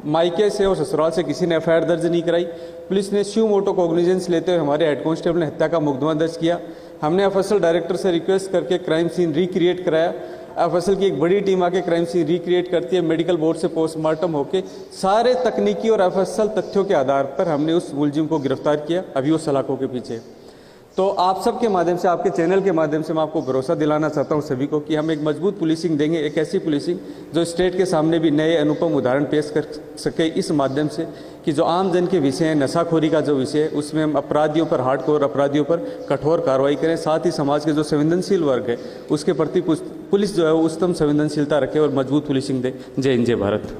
मायके से और ससुराल से किसी ने एफआईआर दर्ज नहीं कराई। पुलिस ने स्यू मोटो कॉग्निजेंस लेते हुए हमारे हेड कांस्टेबल ने हत्या का मुकदमा दर्ज किया। हमने एफएसएल डायरेक्टर से रिक्वेस्ट करके क्राइम सीन रिक्रिएट कराया। एफएसएल की एक बड़ी टीम आके क्राइम सीन रिक्रिएट करती है, मेडिकल बोर्ड से पोस्टमार्टम होके सारे तकनीकी और एफएसएल तथ्यों के आधार पर हमने उस मुलजिम को गिरफ्तार किया। अभी वो सलाखों के पीछे। तो आप सबके माध्यम से, आपके चैनल के माध्यम से मैं आपको भरोसा दिलाना चाहता हूं सभी को कि हम एक मजबूत पुलिसिंग देंगे, एक ऐसी पुलिसिंग जो स्टेट के सामने भी नए अनुपम उदाहरण पेश कर सके, इस माध्यम से कि जो आम जन के विषय हैं, नशाखोरी का जो विषय है, उसमें हम अपराधियों पर, हार्डकोर अपराधियों पर कठोर कार्रवाई करें। साथ ही समाज के जो संवेदनशील वर्ग है उसके प्रति पुलिस जो है वो उच्चतम संवेदनशीलता रखे और मजबूत पुलिसिंग दे। जय हिंद, जय भारत।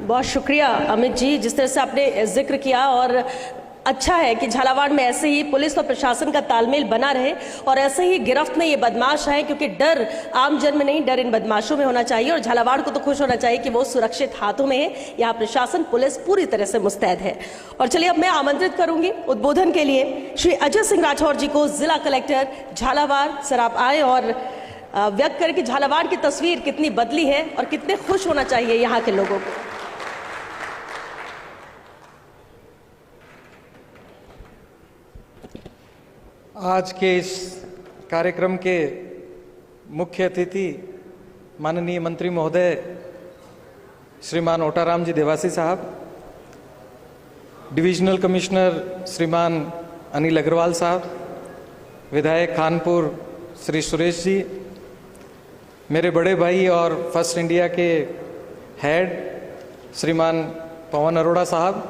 बहुत शुक्रिया अमित जी, जिस तरह से आपने जिक्र किया, और अच्छा है कि झालावाड़ में ऐसे ही पुलिस और प्रशासन का तालमेल बना रहे और ऐसे ही गिरफ्त में ये बदमाश आए, क्योंकि डर आम जन में नहीं, डर इन बदमाशों में होना चाहिए। और झालावाड़ को तो खुश होना चाहिए कि वो सुरक्षित हाथों में है। यहाँ प्रशासन, पुलिस पूरी तरह से मुस्तैद है। और चलिए अब मैं आमंत्रित करूंगी उद्बोधन के लिए श्री अजय सिंह राठौर जी को, जिला कलेक्टर झालावाड़। सर आप आए और व्यक्त करें कि झालावाड़ की तस्वीर कितनी बदली है और कितने खुश होना चाहिए यहाँ के लोगों को। आज के इस कार्यक्रम के मुख्य अतिथि माननीय मंत्री महोदय श्रीमान ओटाराम जी देवासी साहब, डिविजनल कमिश्नर श्रीमान अनिल अग्रवाल साहब, विधायक खानपुर श्री सुरेश जी, मेरे बड़े भाई और फर्स्ट इंडिया के हेड श्रीमान पवन अरोड़ा साहब,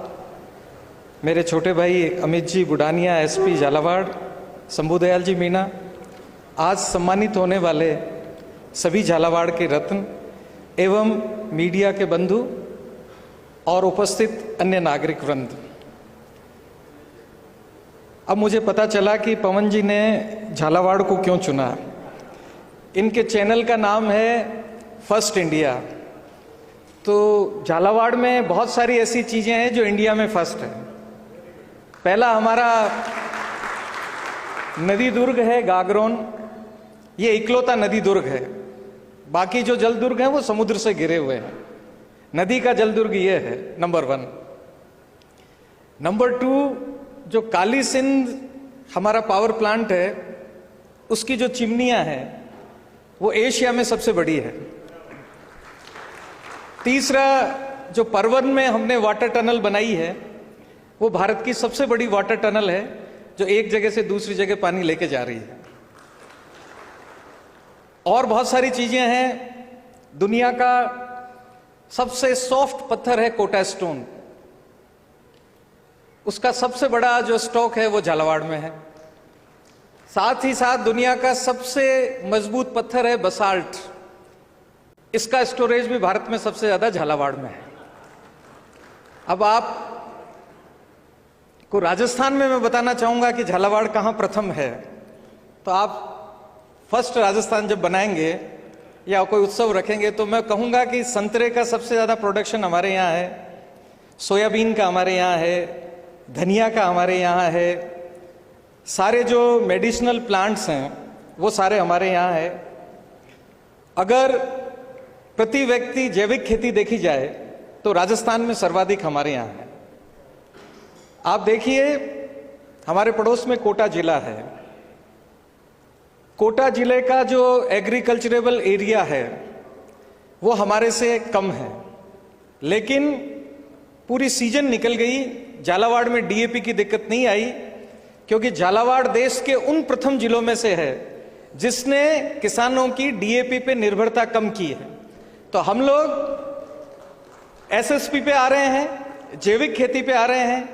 मेरे छोटे भाई अमित जी बुडानिया एसपी झालावाड़, शंभुदयाल जी मीना, आज सम्मानित होने वाले सभी झालावाड़ के रत्न एवं मीडिया के बंधु और उपस्थित अन्य नागरिक वृंद। अब मुझे पता चला कि पवन जी ने झालावाड़ को क्यों चुना। इनके चैनल का नाम है फर्स्ट इंडिया। तो झालावाड़ में बहुत सारी ऐसी चीज़ें हैं जो इंडिया में फर्स्ट है। पहला हमारा नदी दुर्ग है गागरोन, ये इकलौता नदी दुर्ग है। बाकी जो जल दुर्ग हैं वो समुद्र से घिरे हुए हैं। नदी का जल दुर्ग ये है, नंबर 1। नंबर 2, जो काली सिंध हमारा पावर प्लांट है, उसकी जो चिमनियां हैं वो एशिया में सबसे बड़ी है। तीसरा, जो परवन में हमने वाटर टनल बनाई है, वो भारत की सबसे बड़ी वाटर टनल है जो एक जगह से दूसरी जगह पानी लेके जा रही है। और बहुत सारी चीजें हैं। दुनिया का सबसे सॉफ्ट पत्थर है कोटा स्टोन, उसका सबसे बड़ा जो स्टॉक है वो झालावाड़ में है। साथ ही साथ दुनिया का सबसे मजबूत पत्थर है बसाल्ट, इसका स्टोरेज भी भारत में सबसे ज्यादा झालावाड़ में है। अब आप को राजस्थान में मैं बताना चाहूंगा कि झालावाड़ कहाँ प्रथम है, तो आप फर्स्ट राजस्थान जब बनाएंगे या कोई उत्सव रखेंगे तो मैं कहूँगा कि संतरे का सबसे ज़्यादा प्रोडक्शन हमारे यहाँ है, सोयाबीन का हमारे यहाँ है, धनिया का हमारे यहाँ है, सारे जो मेडिसिनल प्लांट्स हैं वो सारे हमारे यहाँ है। अगर प्रति व्यक्ति जैविक खेती देखी जाए तो राजस्थान में सर्वाधिक हमारे यहाँ है। आप देखिए हमारे पड़ोस में कोटा जिला है। कोटा जिले का जो एग्रीकल्चरेबल एरिया है वो हमारे से कम है, लेकिन पूरी सीजन निकल गई, झालावाड़ में डीएपी की दिक्कत नहीं आई, क्योंकि झालावाड़ देश के उन प्रथम जिलों में से है जिसने किसानों की डीएपी पे निर्भरता कम की है। तो हम लोग एसएसपी पे आ रहे हैं, जैविक खेती पे आ रहे हैं,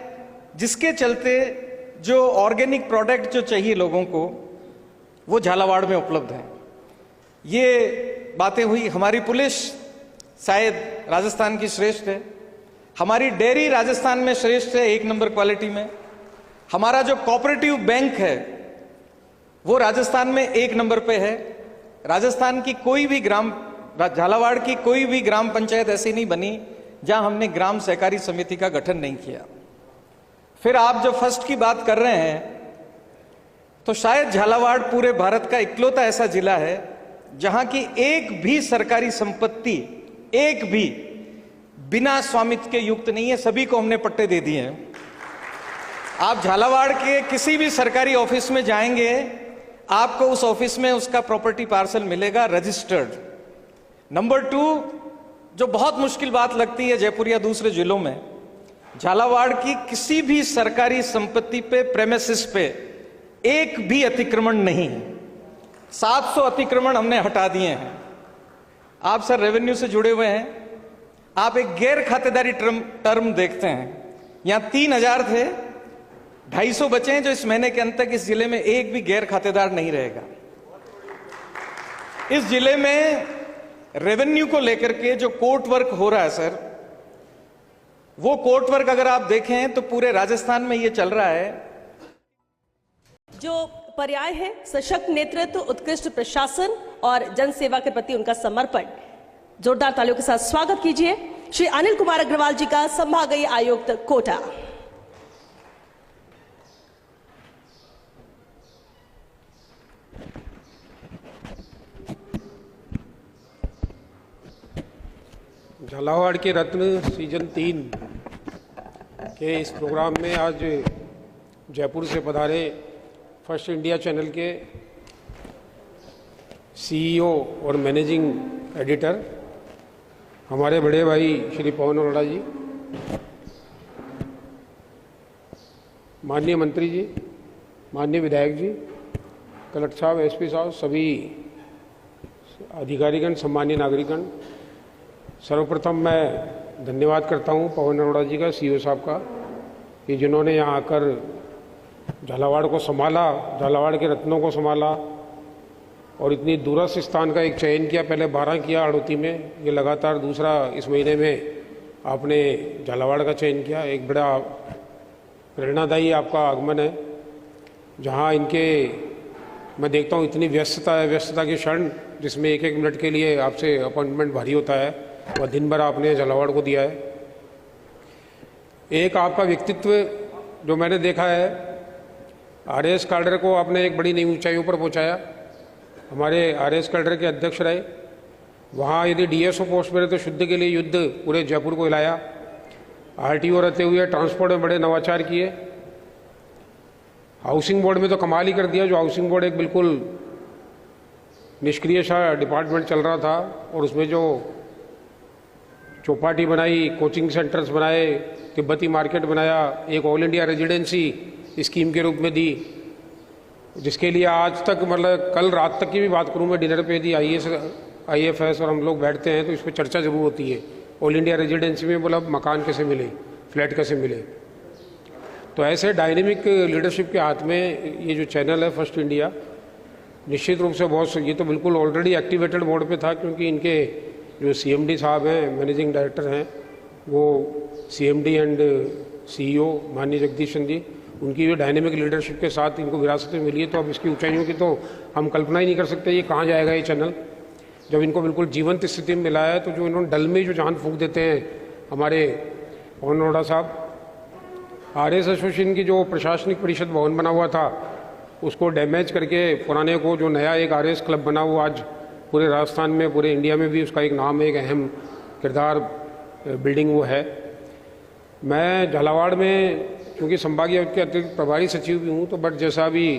जिसके चलते जो ऑर्गेनिक प्रोडक्ट जो चाहिए लोगों को वो झालावाड़ में उपलब्ध है। ये बातें हुई। हमारी पुलिस शायद राजस्थान की श्रेष्ठ है, हमारी डेयरी राजस्थान में श्रेष्ठ है 1 नंबर क्वालिटी में, हमारा जो कोऑपरेटिव बैंक है वो राजस्थान में 1 नंबर पे है। राजस्थान की कोई भी झालावाड़ की कोई भी ग्राम पंचायत ऐसी नहीं बनी जहां हमने ग्राम सहकारी समिति का गठन नहीं किया। फिर आप जो फर्स्ट की बात कर रहे हैं तो शायद झालावाड़ पूरे भारत का इकलौता ऐसा जिला है जहां की एक भी सरकारी संपत्ति, एक भी बिना स्वामित्व के युक्त नहीं है, सभी को हमने पट्टे दे दिए हैं। आप झालावाड़ के किसी भी सरकारी ऑफिस में जाएंगे, आपको उस ऑफिस में उसका प्रॉपर्टी पार्सल मिलेगा रजिस्टर्ड। नंबर 2, जो बहुत मुश्किल बात लगती है जयपुर या दूसरे जिलों में, झालावाड़ की किसी भी सरकारी संपत्ति पे, प्रेमिसेस पे एक भी अतिक्रमण नहीं है। 700 अतिक्रमण हमने हटा दिए हैं। आप सर रेवेन्यू से जुड़े हुए हैं, आप एक गैर खातेदारी टर्म देखते हैं, यहां 3000 थे, 250 बचे हैं, जो इस महीने के अंत तक इस जिले में एक भी गैर खातेदार नहीं रहेगा। इस जिले में रेवेन्यू को लेकर के जो कोर्ट वर्क हो रहा है सर, वो कोर्ट वर्क अगर आप देखें तो पूरे राजस्थान में ये चल रहा है। जो पर्याय है सशक्त नेतृत्व, उत्कृष्ट प्रशासन और जनसेवा के प्रति उनका समर्पण। जोरदार तालियों के साथ स्वागत कीजिए श्री अनिल कुमार अग्रवाल जी का, संभागीय आयुक्त कोटा। झालावाड़ के रत्न सीजन 3 के इस प्रोग्राम में आज जयपुर से पधारे फर्स्ट इंडिया चैनल के सीईओ और मैनेजिंग एडिटर हमारे बड़े भाई श्री पवन अरोड़ा जी, माननीय मंत्री जी, माननीय विधायक जी, कलेक्टर साहब, एसपी साहब, सभी अधिकारीगण, सम्मानीय नागरिकगण, सर्वप्रथम मैं धन्यवाद करता हूं पवन अरोड़ा जी का, सीईओ साहब का, कि जिन्होंने यहाँ आकर झालावाड़ को संभाला, झालावाड़ के रत्नों को संभाला और इतनी दूरस्थ स्थान का एक चयन किया। पहले 12 किया अड़ोती में, ये लगातार दूसरा इस महीने में आपने झालावाड़ का चयन किया। एक बड़ा प्रेरणादायी आपका आगमन है, जहाँ इनके मैं देखता हूँ इतनी व्यस्तता है, व्यस्तता के क्षण जिसमें 1-1 मिनट के लिए आपसे अपॉइंटमेंट भारी होता है, वह दिन भर आपने झालावाड़ को दिया है। एक आपका व्यक्तित्व जो मैंने देखा है, आरएस कैडर को आपने एक बड़ी नई ऊंचाइयों पर पहुंचाया। हमारे आरएस कैडर के अध्यक्ष रहे, वहाँ यदि डीएसओ पोस्ट पर रहे तो शुद्ध के लिए युद्ध पूरे जयपुर को हिलाया। आरटीओ रहते हुए ट्रांसपोर्ट में बड़े नवाचार किए। हाउसिंग बोर्ड में तो कमाल ही कर दिया, जो हाउसिंग बोर्ड एक बिल्कुल निष्क्रिय सा डिपार्टमेंट चल रहा था, और उसमें जो चौपाटी बनाई, कोचिंग सेंटर्स बनाए, तिब्बती मार्केट बनाया, एक ऑल इंडिया रेजिडेंसी स्कीम के रूप में दी, जिसके लिए आज तक मतलब कल रात तक की भी बात करूं मैं डिनर पे दी IFS और हम लोग बैठते हैं तो इस पर चर्चा जरूर होती है। ऑल इंडिया रेजिडेंसी में बोला मकान कैसे मिले, फ्लैट कैसे मिले। तो ऐसे डायनेमिक लीडरशिप के हाथ में ये जो चैनल है फर्स्ट इंडिया, निश्चित रूप से बहुत, ये तो बिल्कुल ऑलरेडी एक्टिवेटेड मोड पे था, क्योंकि इनके जो CMD साहब हैं, मैनेजिंग डायरेक्टर हैं, वो CMD एंड CEO माननीय जगदीशन जी, उनकी जो डायनेमिक लीडरशिप के साथ इनको विरासत में मिली है, तो अब इसकी ऊंचाइयों की तो हम कल्पना ही नहीं कर सकते ये कहाँ जाएगा ये चैनल। जब इनको बिल्कुल जीवंत स्थिति में मिला है, तो जो इन्होंने डल में जो जान फूंक देते हैं हमारे पवन अरोड़ा साहब। RS एसोसिएशन की जो प्रशासनिक परिषद भवन बना हुआ था उसको डैमेज करके पुराने को जो नया एक RS क्लब बना, वो आज पूरे राजस्थान में, पूरे इंडिया में भी उसका एक नाम है, एक अहम किरदार बिल्डिंग वो है। मैं झालावाड़ में क्योंकि संभागीय के अतिरिक्त प्रभारी सचिव भी हूँ, तो बट जैसा भी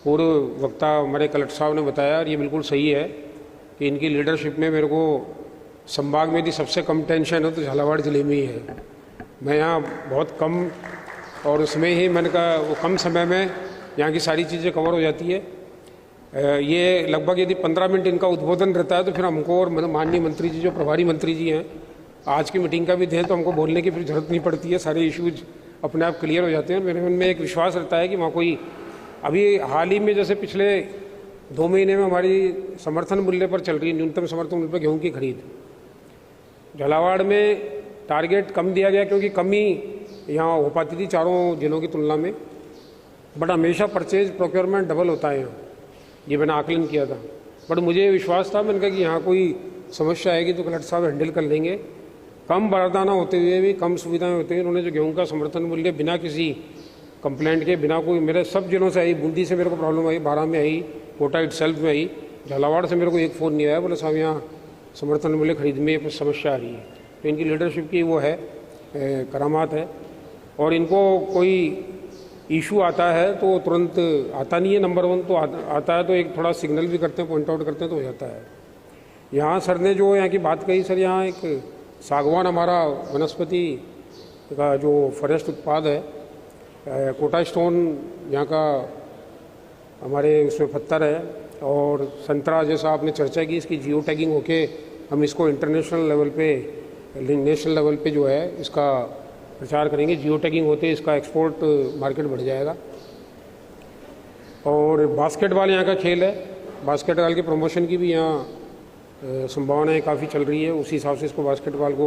पूर्व वक्ता हमारे कलेक्टर साहब ने बताया, और ये बिल्कुल सही है कि इनकी लीडरशिप में मेरे को संभाग में यदि सबसे कम टेंशन है तो झालावाड़ ज़िले में ही है। मैं यहाँ बहुत कम और उसमें ही मैंने कहा वो कम समय में यहाँ की सारी चीज़ें कवर हो जाती है। ये लगभग यदि 15 मिनट इनका उद्बोधन रहता है तो फिर हमको और माननीय मंत्री जी जो प्रभारी मंत्री जी हैं आज की मीटिंग का भी दें तो हमको बोलने की फिर जरूरत नहीं पड़ती है, सारे इश्यूज अपने आप क्लियर हो जाते हैं। मेरे मन में एक विश्वास रहता है कि वहाँ कोई अभी हाल ही में जैसे पिछले 2 महीने में हमारी समर्थन मूल्य पर चल रही है, न्यूनतम समर्थन मूल्य पर गेहूँ की खरीद झालावाड़ में टारगेट कम दिया गया क्योंकि कमी यहाँ हो पाती थी चारों जिलों की तुलना में, बट हमेशा परचेज प्रोक्योरमेंट डबल होता है यहाँ, ये मैंने आकलन किया था। बट मुझे विश्वास था, मैंने कहा कि यहाँ कोई समस्या आएगी तो कलेक्टर साहब हैंडल कर लेंगे। कम बारदाना होते हुए भी, कम सुविधाएं होते हुए उन्होंने जो गेहूँ का समर्थन मूल्य बिना किसी कंप्लेंट के, बिना कोई, मेरे सब जिलों से आई, बूंदी से मेरे को प्रॉब्लम आई, बारां में आई, कोटा इटसेल्फ में आई, झालावाड़ से मेरे को एक फ़ोन नहीं आया, बोले साहब यहाँ समर्थन मूल्य खरीद में समस्या आ रही है। तो इनकी लीडरशिप की वो है करामात है। और इनको कोई इशू आता है तो तुरंत आता नहीं है, नंबर 1 तो आता है तो एक थोड़ा सिग्नल भी करते हैं, पॉइंट आउट करते हैं तो हो जाता है। यहाँ सर ने जो यहाँ की बात कही, सर यहाँ एक सागवान हमारा वनस्पति का जो फॉरेस्ट उत्पाद है, कोटा स्टोन यहाँ का हमारे उसमें पत्थर है, और संतरा जैसा आपने चर्चा की, इसकी जियो टैगिंग होके हम इसको इंटरनेशनल लेवल पे, नेशनल लेवल पे जो है इसका प्रचार करेंगे। जियो टैगिंग होते इसका एक्सपोर्ट मार्केट बढ़ जाएगा। और बास्केटबॉल यहाँ का खेल है, बास्केटबॉल के प्रमोशन की भी यहाँ संभावनाएं काफ़ी चल रही है, उसी हिसाब से इसको बास्केटबॉल को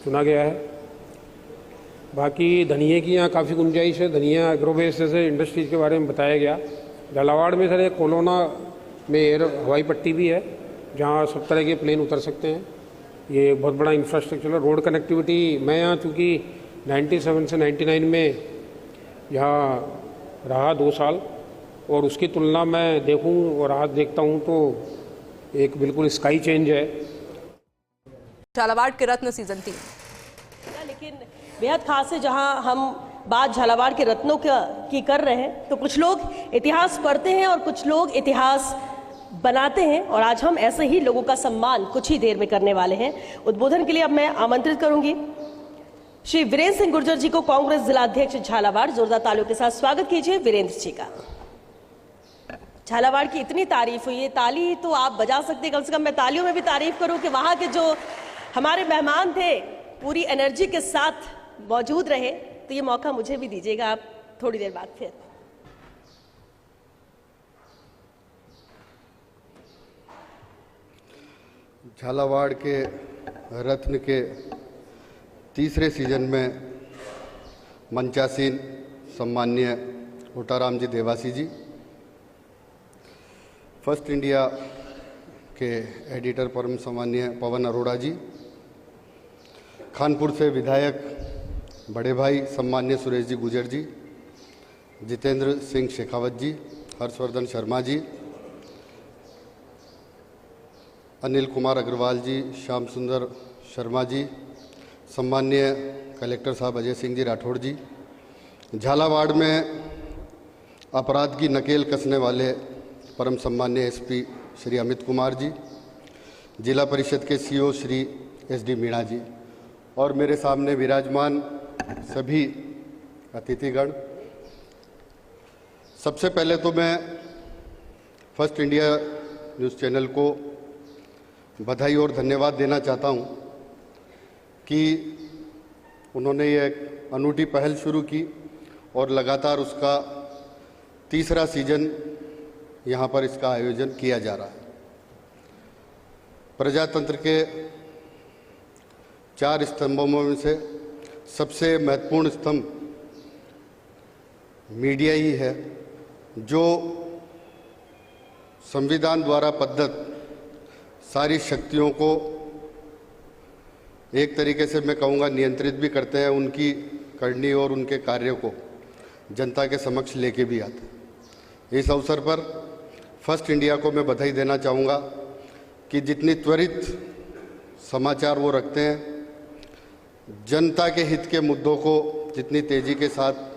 चुना गया है। बाकी धनिये की यहाँ काफ़ी गुंजाइश है, धनिया एग्रोबेस जैसे इंडस्ट्रीज़ के बारे में बताया गया। झालावाड़ में सर एक कोलोना में एयर हवाई पट्टी भी है जहाँ सब तरह के प्लेन उतर सकते हैं। ये बहुत बड़ा इंफ्रास्ट्रक्चर है। रोड कनेक्टिविटी, मैं यहाँ चूँकि 97 से 99 में यहाँ रहा 2 साल, और उसकी तुलना मैं देखूँ और आज देखता हूँ तो एक बिल्कुल स्काई चेंज है। झालावाड़ के रत्न सीजन 3, लेकिन बेहद खास है जहां हम बात झालावाड़ के रत्नों की कर रहे हैं, तो कुछ लोग इतिहास पढ़ते हैं और कुछ लोग इतिहास बनाते हैं, और आज हम ऐसे ही लोगों का सम्मान कुछ ही देर में करने वाले हैं। उद्बोधन के लिए अब मैं आमंत्रित करूंगी श्री वीरेंद्र सिंह गुर्जर जी को, कांग्रेस जिला अध्यक्ष झालावाड़। जोरदार तालियों के साथ स्वागत कीजिए वीरेंद्र जी का। झालावाड़ की इतनी तारीफ हुई है, ताली तो आप बजा सकते हैं, कम से कम मैं तालियों में भी तारीफ करूं कि वहां के जो हमारे मेहमान थे पूरी एनर्जी के साथ मौजूद रहे, तो ये मौका मुझे भी दीजिएगा आप थोड़ी देर बाद फिर। झालावाड़ के रत्न के तीसरे सीजन में मंचासीन सम्माननीय ओटाराम जी देवासी जी, फर्स्ट इंडिया के एडिटर परम सम्माननीय पवन अरोड़ा जी, खानपुर से विधायक बड़े भाई सम्माननीय सुरेश जी गुजर जी, जितेंद्र सिंह शेखावत जी, हर्षवर्धन शर्मा जी, अनिल कुमार अग्रवाल जी, श्याम सुंदर शर्मा जी, सम्माननीय कलेक्टर साहब अजय सिंह जी राठौड़ जी, झालावाड़ में अपराध की नकेल कसने वाले परम सम्माननीय एसपी श्री अमित कुमार जी, जिला परिषद के सीईओ श्री SD मीणा जी, और मेरे सामने विराजमान सभी अतिथिगण। सबसे पहले तो मैं फर्स्ट इंडिया न्यूज़ चैनल को बधाई और धन्यवाद देना चाहता हूं कि उन्होंने ये एक अनूठी पहल शुरू की और लगातार उसका तीसरा सीजन यहाँ पर इसका आयोजन किया जा रहा है। प्रजातंत्र के 4 स्तंभों में से सबसे महत्वपूर्ण स्तंभ मीडिया ही है जो संविधान द्वारा प्रदत्त सारी शक्तियों को एक तरीके से मैं कहूँगा नियंत्रित भी करते हैं, उनकी करनी और उनके कार्यों को जनता के समक्ष लेके भी आते हैं। इस अवसर पर फर्स्ट इंडिया को मैं बधाई देना चाहूँगा कि जितनी त्वरित समाचार वो रखते हैं, जनता के हित के मुद्दों को जितनी तेज़ी के साथ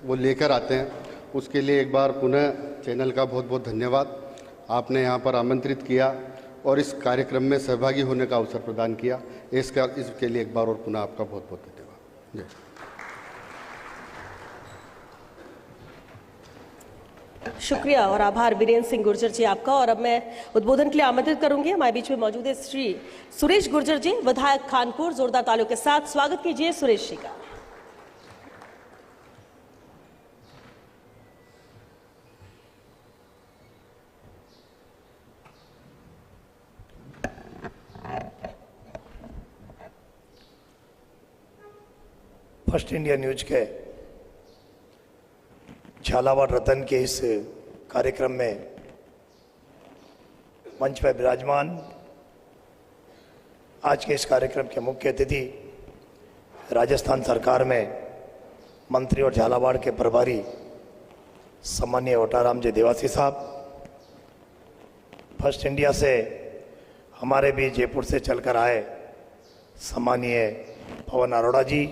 वो लेकर आते हैं, उसके लिए एक बार पुनः चैनल का बहुत बहुत धन्यवाद। आपने यहाँ पर आमंत्रित किया और इस कार्यक्रम में सहभागी होने का अवसर प्रदान किया, इसके लिए एक बार और पुनः आपका बहुत बहुत धन्यवाद। जय। शुक्रिया और आभार वीरेंद्र सिंह गुर्जर जी आपका। और अब मैं उद्बोधन के लिए आमंत्रित करूंगी, हमारे बीच में मौजूद है श्री सुरेश गुर्जर जी, विधायक खानपुर। जोरदार तालियों के साथ स्वागत कीजिए सुरेश जी का। फर्स्ट इंडिया न्यूज के झालावाड़ रतन के इस कार्यक्रम में मंच पर विराजमान आज के इस कार्यक्रम के मुख्य अतिथि राजस्थान सरकार में मंत्री और झालावाड़ के प्रभारी सम्मानीय ओटाराम जी देवासी साहब, फर्स्ट इंडिया से हमारे भी जयपुर से चलकर आए सम्मानीय पवन अरोड़ा जी,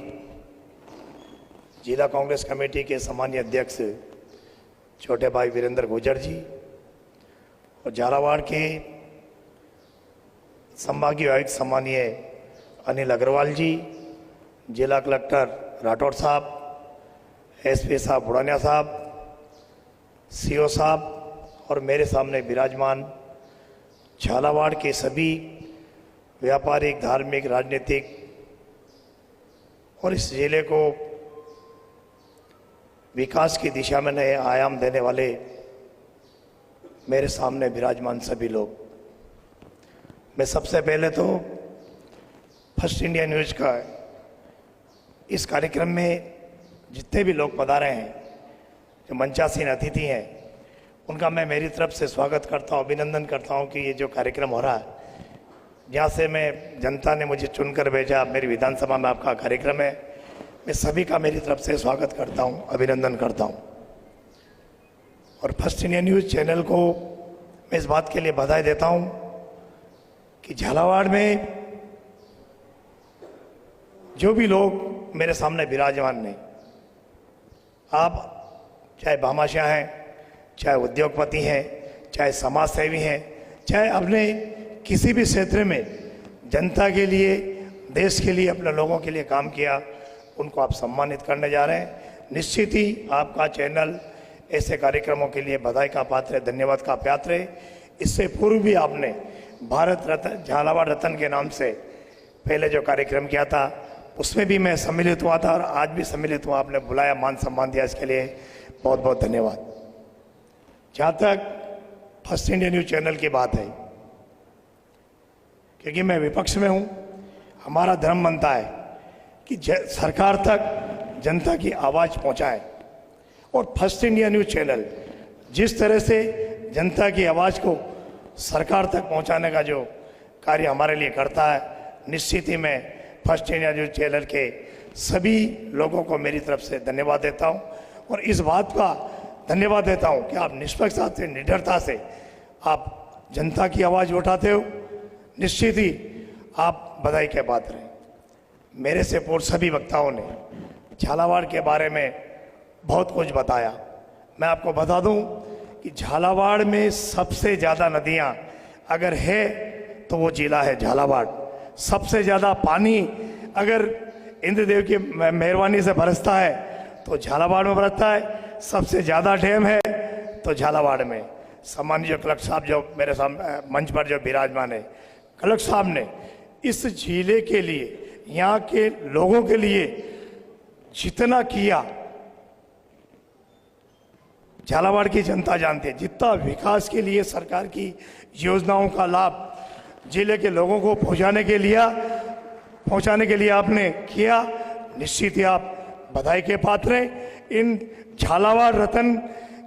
जिला कांग्रेस कमेटी के सम्मानीय अध्यक्ष छोटे भाई वीरेंद्र गुर्जर जी और झालावाड़ के संभागीय आयुक्त सम्मानीय अनिल अग्रवाल जी, जिला कलेक्टर राठौड़ साहब, एसपी साहब बुढ़ानिया साहब, सीओ साहब और मेरे सामने विराजमान झालावाड़ के सभी व्यापारिक, धार्मिक, राजनीतिक और इस जिले को विकास की दिशा में नए आयाम देने वाले मेरे सामने विराजमान सभी लोग, मैं सबसे पहले तो फर्स्ट इंडिया न्यूज का इस कार्यक्रम में जितने भी लोग पधारे हैं, जो मंचासीन अतिथि हैं, उनका मैं मेरी तरफ से स्वागत करता हूं, अभिनंदन करता हूं कि ये जो कार्यक्रम हो रहा है, जहाँ से मैं जनता ने मुझे चुनकर भेजा, मेरी विधानसभा में आपका कार्यक्रम है, मैं सभी का मेरी तरफ से स्वागत करता हूं, अभिनंदन करता हूं। और फर्स्ट इंडिया न्यूज़ चैनल को मैं इस बात के लिए बधाई देता हूं कि झालावाड़ में जो भी लोग मेरे सामने विराजमान हैं, आप चाहे भामाशाह हैं, चाहे उद्योगपति हैं, चाहे समाज सेवी हैं, चाहे अपने किसी भी क्षेत्र में जनता के लिए, देश के लिए, अपने लोगों के लिए काम किया, उनको आप सम्मानित करने जा रहे हैं। निश्चित ही आपका चैनल ऐसे कार्यक्रमों के लिए बधाई का पात्र है, धन्यवाद का पात्र है। इससे पूर्व भी आपने भारत रत्न, झालावाड़ रत्न के नाम से पहले जो कार्यक्रम किया था, उसमें भी मैं सम्मिलित हुआ था और आज भी सम्मिलित हुआ। आपने बुलाया, मान सम्मान दिया, इसके लिए बहुत बहुत धन्यवाद। जहाँ तक फर्स्ट इंडिया न्यूज चैनल की बात है, क्योंकि मैं विपक्ष में हूँ, हमारा धर्म बनता है कि सरकार तक जनता की आवाज़ पहुँचाए। और फर्स्ट इंडिया न्यूज चैनल जिस तरह से जनता की आवाज़ को सरकार तक पहुँचाने का जो कार्य हमारे लिए करता है, निश्चित ही मैं फर्स्ट इंडिया न्यूज चैनल के सभी लोगों को मेरी तरफ से धन्यवाद देता हूँ। और इस बात का धन्यवाद देता हूँ कि आप निष्पक्षता से, निडरता से आप जनता की आवाज़ उठाते हो, निश्चित ही आप बधाई के पात्र हैं। मेरे से पूर्व सभी वक्ताओं ने झालावाड़ के बारे में बहुत कुछ बताया। मैं आपको बता दूं कि झालावाड़ में सबसे ज़्यादा नदियां अगर है तो वो जिला है झालावाड़। सबसे ज़्यादा पानी अगर इंद्रदेव की मेहरबानी से बरसता है तो झालावाड़ में बरसता है। सबसे ज़्यादा डैम है तो झालावाड़ में। सम्मानित जो कलेक्टर साहब जो मेरे सामने मंच पर जो विराजमान है, कलेक्टर साहब ने इस जिले के लिए, यहाँ के लोगों के लिए जितना किया, झालावाड़ की जनता जानती है। जितना विकास के लिए सरकार की योजनाओं का लाभ जिले के लोगों को पहुँचाने के लिए आपने किया, निश्चित ही आप बधाई के पात्र हैं। इन झालावाड़ रत्न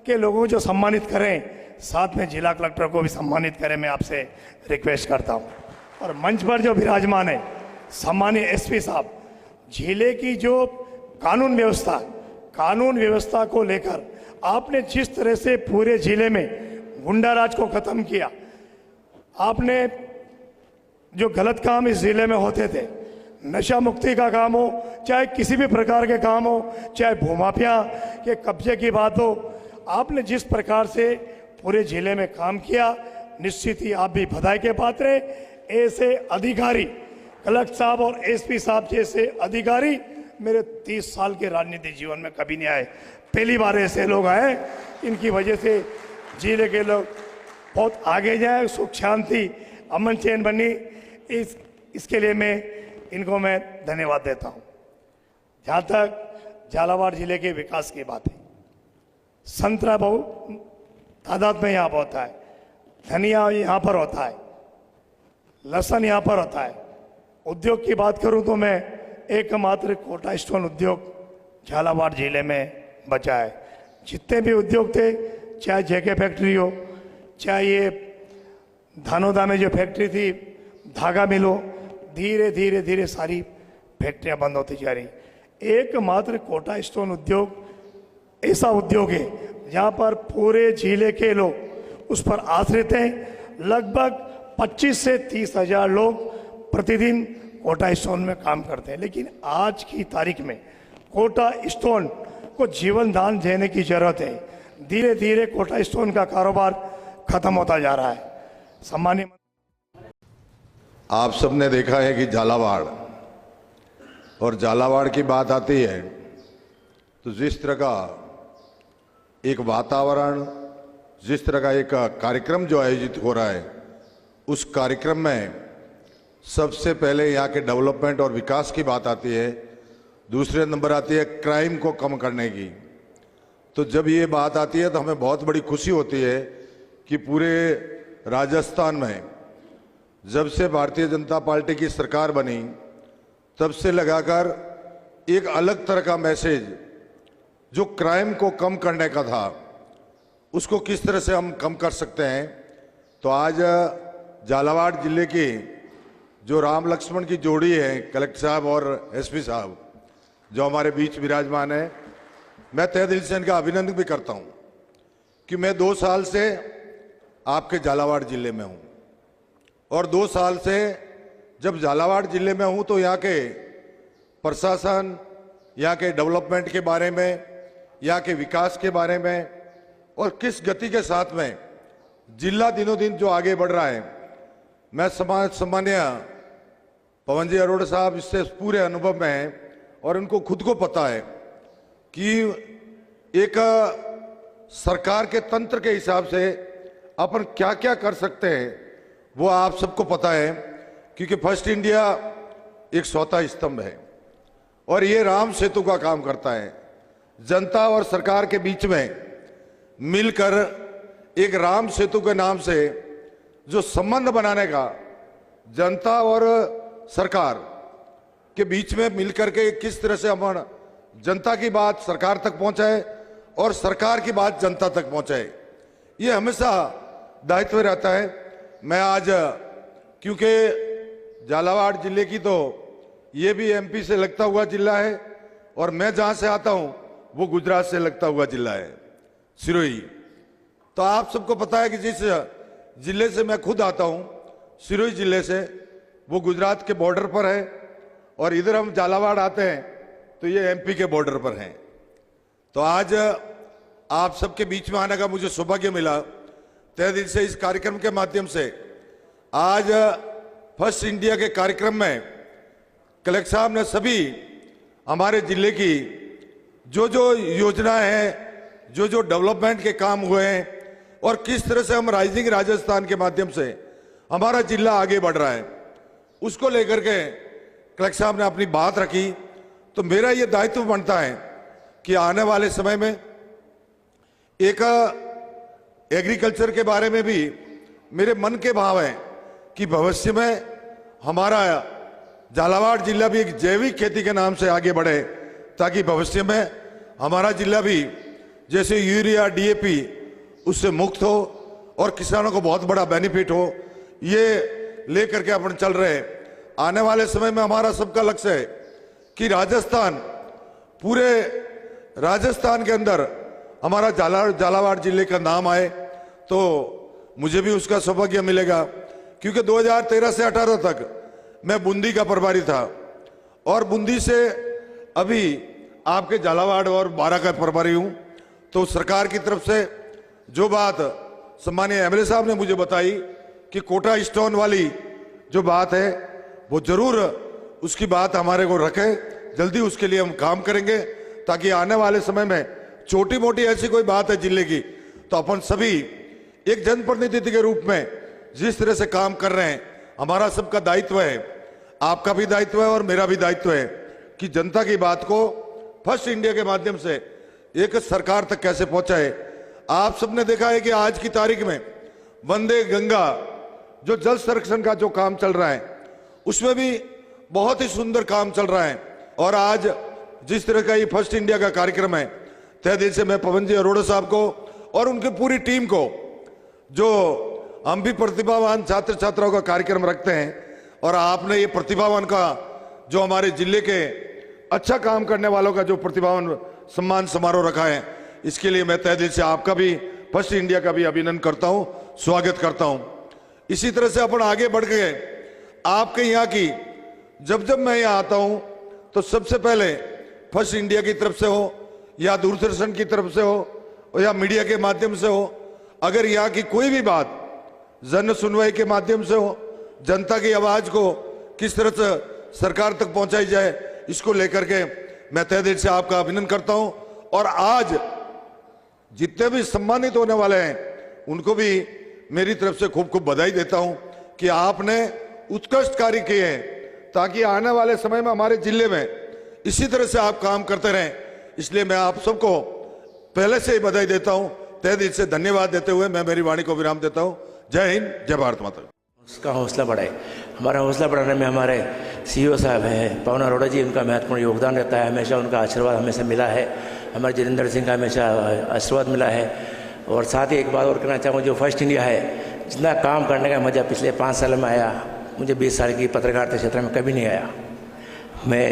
के लोगों को जो सम्मानित करें, साथ में जिला कलेक्टर को भी सम्मानित करें, मैं आपसे रिक्वेस्ट करता हूं। और मंच पर जो विराजमान है सम्मानीय एसपी साहब, जिले की जो कानून व्यवस्था को लेकर आपने जिस तरह से पूरे जिले में गुंडाराज को खत्म किया, आपने जो गलत काम इस जिले में होते थे, नशा मुक्ति का काम हो, चाहे किसी भी प्रकार के काम हो, चाहे भूमाफिया के कब्जे की बात हो, आपने जिस प्रकार से पूरे जिले में काम किया, निश्चित ही आप भी बधाई के पात्र हैं। ऐसे अधिकारी, कलेक्टर साहब और एसपी साहब जैसे अधिकारी मेरे 30 साल के राजनीतिक जीवन में कभी नहीं आए, पहली बार ऐसे लोग आए। इनकी वजह से जिले के लोग बहुत आगे जाए, सुख शांति अमन चैन बनी, इसके लिए इनको मैं धन्यवाद देता हूं। जहां तक झालावाड़ जिले के विकास की बात है, संतरा बहुत तादाद में यहाँ पर होता है, धनिया यहाँ पर होता है, लहसुन यहाँ पर होता है। उद्योग की बात करूं तो मैं एकमात्र कोटा स्टोन उद्योग झालावाड़ जिले में बचा है। जितने भी उद्योग थे, चाहे जेके फैक्ट्री हो, चाहे ये धानोदा में जो फैक्ट्री थी, धागा मिल हो, धीरे धीरे धीरे सारी फैक्ट्रियां बंद होती जा रही। एकमात्र कोटा स्टोन उद्योग ऐसा उद्योग है जहां पर पूरे जिले के लोग उस पर आश्रित हैं। लगभग 25 से 30 हजार लोग प्रतिदिन कोटा स्टोन में काम करते हैं। लेकिन आज की तारीख में कोटा स्टोन को जीवन दान देने की जरूरत है। धीरे धीरे कोटा स्टोन का कारोबार खत्म होता जा रहा है। सम्मानित आप सबने देखा है कि झालावाड़ और झालावाड़ की बात आती है तो जिस तरह का एक वातावरण, जिस तरह का एक कार्यक्रम जो आयोजित हो रहा है, उस कार्यक्रम में सबसे पहले यहाँ के डेवलपमेंट और विकास की बात आती है, दूसरे नंबर आती है क्राइम को कम करने की। तो जब ये बात आती है तो हमें बहुत बड़ी खुशी होती है कि पूरे राजस्थान में जब से भारतीय जनता पार्टी की सरकार बनी तब से लगाकर एक अलग तरह का मैसेज जो क्राइम को कम करने का था, उसको किस तरह से हम कम कर सकते हैं। तो आज झालावाड़ जिले की जो राम लक्ष्मण की जोड़ी है, कलेक्टर साहब और एसपी साहब जो हमारे बीच विराजमान है, मैं तहे दिल से इनका अभिनंदन भी करता हूं कि मैं 2 साल से आपके झालावाड़ जिले में हूं और 2 साल से जब झालावाड़ जिले में हूं तो यहाँ के प्रशासन, यहाँ के डेवलपमेंट के बारे में, यहाँ के विकास के बारे में और किस गति के साथ में जिला दिनों दिन जो आगे बढ़ रहा है, मैं सम्मान्य पवन जी अरोड़ा साहब इससे पूरे अनुभव में हैं और उनको खुद को पता है कि एक सरकार के तंत्र के हिसाब से अपन क्या क्या कर सकते हैं वो आप सबको पता है, क्योंकि फर्स्ट इंडिया एक चौथा स्तंभ है और ये राम सेतु का काम करता है। जनता और सरकार के बीच में मिलकर एक राम सेतु के नाम से जो संबंध बनाने का, जनता और सरकार के बीच में मिलकर के किस तरह से हम जनता की बात सरकार तक पहुंचाए और सरकार की बात जनता तक पहुंचाए, ये हमेशा दायित्व रहता है। मैं आज क्योंकि झालावाड़ जिले की तो ये भी एमपी से लगता हुआ जिला है और मैं जहां से आता हूं वो गुजरात से लगता हुआ जिला है, सिरोही। तो आप सबको पता है कि जिस जिले से मैं खुद आता हूं, सिरोही जिले से, वो गुजरात के बॉर्डर पर है और इधर हम झालावाड़ आते हैं तो ये एमपी के बॉर्डर पर हैं। तो आज आप सबके बीच में आने का मुझे सौभाग्य मिला। तहे दिल से इस कार्यक्रम के माध्यम से आज फर्स्ट इंडिया के कार्यक्रम में कलेक्टर साहब ने सभी हमारे जिले की जो जो योजनाएं हैं, जो जो डेवलपमेंट के काम हुए हैं और किस तरह से हम राइजिंग राजस्थान के माध्यम से हमारा जिला आगे बढ़ रहा है, उसको लेकर के कलेक्टर साहब ने अपनी बात रखी। तो मेरा ये दायित्व बनता है कि आने वाले समय में एक एग्रीकल्चर के बारे में भी मेरे मन के भाव हैं कि भविष्य में हमारा झालावाड़ जिला भी एक जैविक खेती के नाम से आगे बढ़े, ताकि भविष्य में हमारा जिला भी जैसे यूरिया डीएपी उससे मुक्त हो और किसानों को बहुत बड़ा बेनिफिट हो, ये लेकर के अपन चल रहे हैं। आने वाले समय में हमारा सबका लक्ष्य है कि राजस्थान, पूरे राजस्थान के अंदर हमारा झालावाड़ जिले का नाम आए, तो मुझे भी उसका सौभाग्य मिलेगा, क्योंकि 2013 से 18 तक मैं बूंदी का प्रभारी था और बूंदी से अभी आपके झालावाड़ और बारा का प्रभारी हूं। तो सरकार की तरफ से जो बात सम्मानीय एमएलए साहब ने मुझे बताई कि कोटा स्टोन वाली जो बात है वो जरूर उसकी बात हमारे को रखे, जल्दी उसके लिए हम काम करेंगे, ताकि आने वाले समय में छोटी मोटी ऐसी कोई बात है जिले की तो अपन सभी एक जनप्रतिनिधि के रूप में जिस तरह से काम कर रहे हैं, हमारा सबका दायित्व है, आपका भी दायित्व है और मेरा भी दायित्व है कि जनता की बात को फर्स्ट इंडिया के माध्यम से एक सरकार तक कैसे पहुंचाए। आप सबने देखा है कि आज की तारीख में वंदे गंगा जो जल संरक्षण का जो काम चल रहा है उसमें भी बहुत ही सुंदर काम चल रहा है। और आज जिस तरह का ये फर्स्ट इंडिया का कार्यक्रम है, तहे दिल से मैं पवन जी अरोड़ा साहब को और उनकी पूरी टीम को, जो हम भी प्रतिभावान छात्र छात्राओं का कार्यक्रम रखते हैं और आपने ये प्रतिभावान का जो हमारे जिले के अच्छा काम करने वालों का जो प्रतिभावान सम्मान समारोह रखा है, इसके लिए मैं तहे दिल से आपका भी फर्स्ट इंडिया का भी अभिनंदन करता हूं, स्वागत करता हूं। इसी तरह से अपन आगे बढ़ गए। आपके यहाँ की जब मैं यहाँ आता हूं तो सबसे पहले फर्स्ट इंडिया की तरफ से हो या दूरदर्शन की तरफ से हो या मीडिया के माध्यम से हो, अगर यहाँ की कोई भी बात जन सुनवाई के माध्यम से हो, जनता की आवाज को किस तरह से सरकार तक पहुंचाई जाए, इसको लेकर के मैं तहे दिल से आपका अभिनंदन करता हूं। और आज जितने भी सम्मानित होने वाले हैं उनको भी मेरी तरफ से खूब खूब बधाई देता हूं कि आपने उत्कृष्ट कार्य किए हैं, ताकि आने वाले समय में हमारे जिले में इसी तरह से आप काम करते रहें। इसलिए मैं आप सबको पहले से ही बधाई देता हूं, तहे दिल से धन्यवाद देते हुए मैं मेरी वाणी को विराम देता हूं। जय हिंद, जय भारत माता। उसका हौसला बढ़ाए, हमारा हौसला बढ़ाने में हमारे सीईओ साहब हैं पवन अरोड़ा जी, उनका महत्वपूर्ण योगदान रहता है, हमेशा उनका आशीर्वाद हमेशा मिला है, हमारे जितेंद्र सिंह का हमेशा आशीर्वाद मिला है। और साथ ही एक बात और कहना चाहूँगा, जो फर्स्ट इंडिया है, जितना काम करने का मज़ा पिछले 5 साल में आया, मुझे 20 साल की पत्रकारिता क्षेत्र में कभी नहीं आया। मैं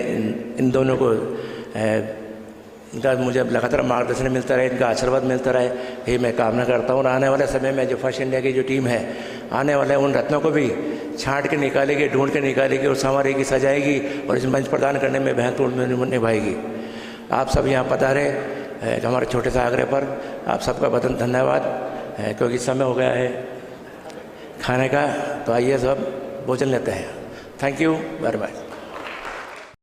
इन दोनों को इनका मुझे लगातार मार्गदर्शन मिलता रहे, इनका आशीर्वाद मिलता रहे, यही मैं कामना करता हूँ। और आने वाले समय में जो फर्स्ट इंडिया की जो टीम है, आने वाले उन रत्नों को भी छांट के निकालेगी, ढूंढ के निकालेगी और संवारेगी, सजाएगी और इस मंच प्रदान करने में महत्वपूर्ण निभाएगी। आप सब यहाँ पधारे हमारे छोटे से आग्रह पर, आप सबका बहुत धन्यवाद, क्योंकि समय हो गया है खाने का, तो आइए सब भोजन लेते हैं। Thank you very much.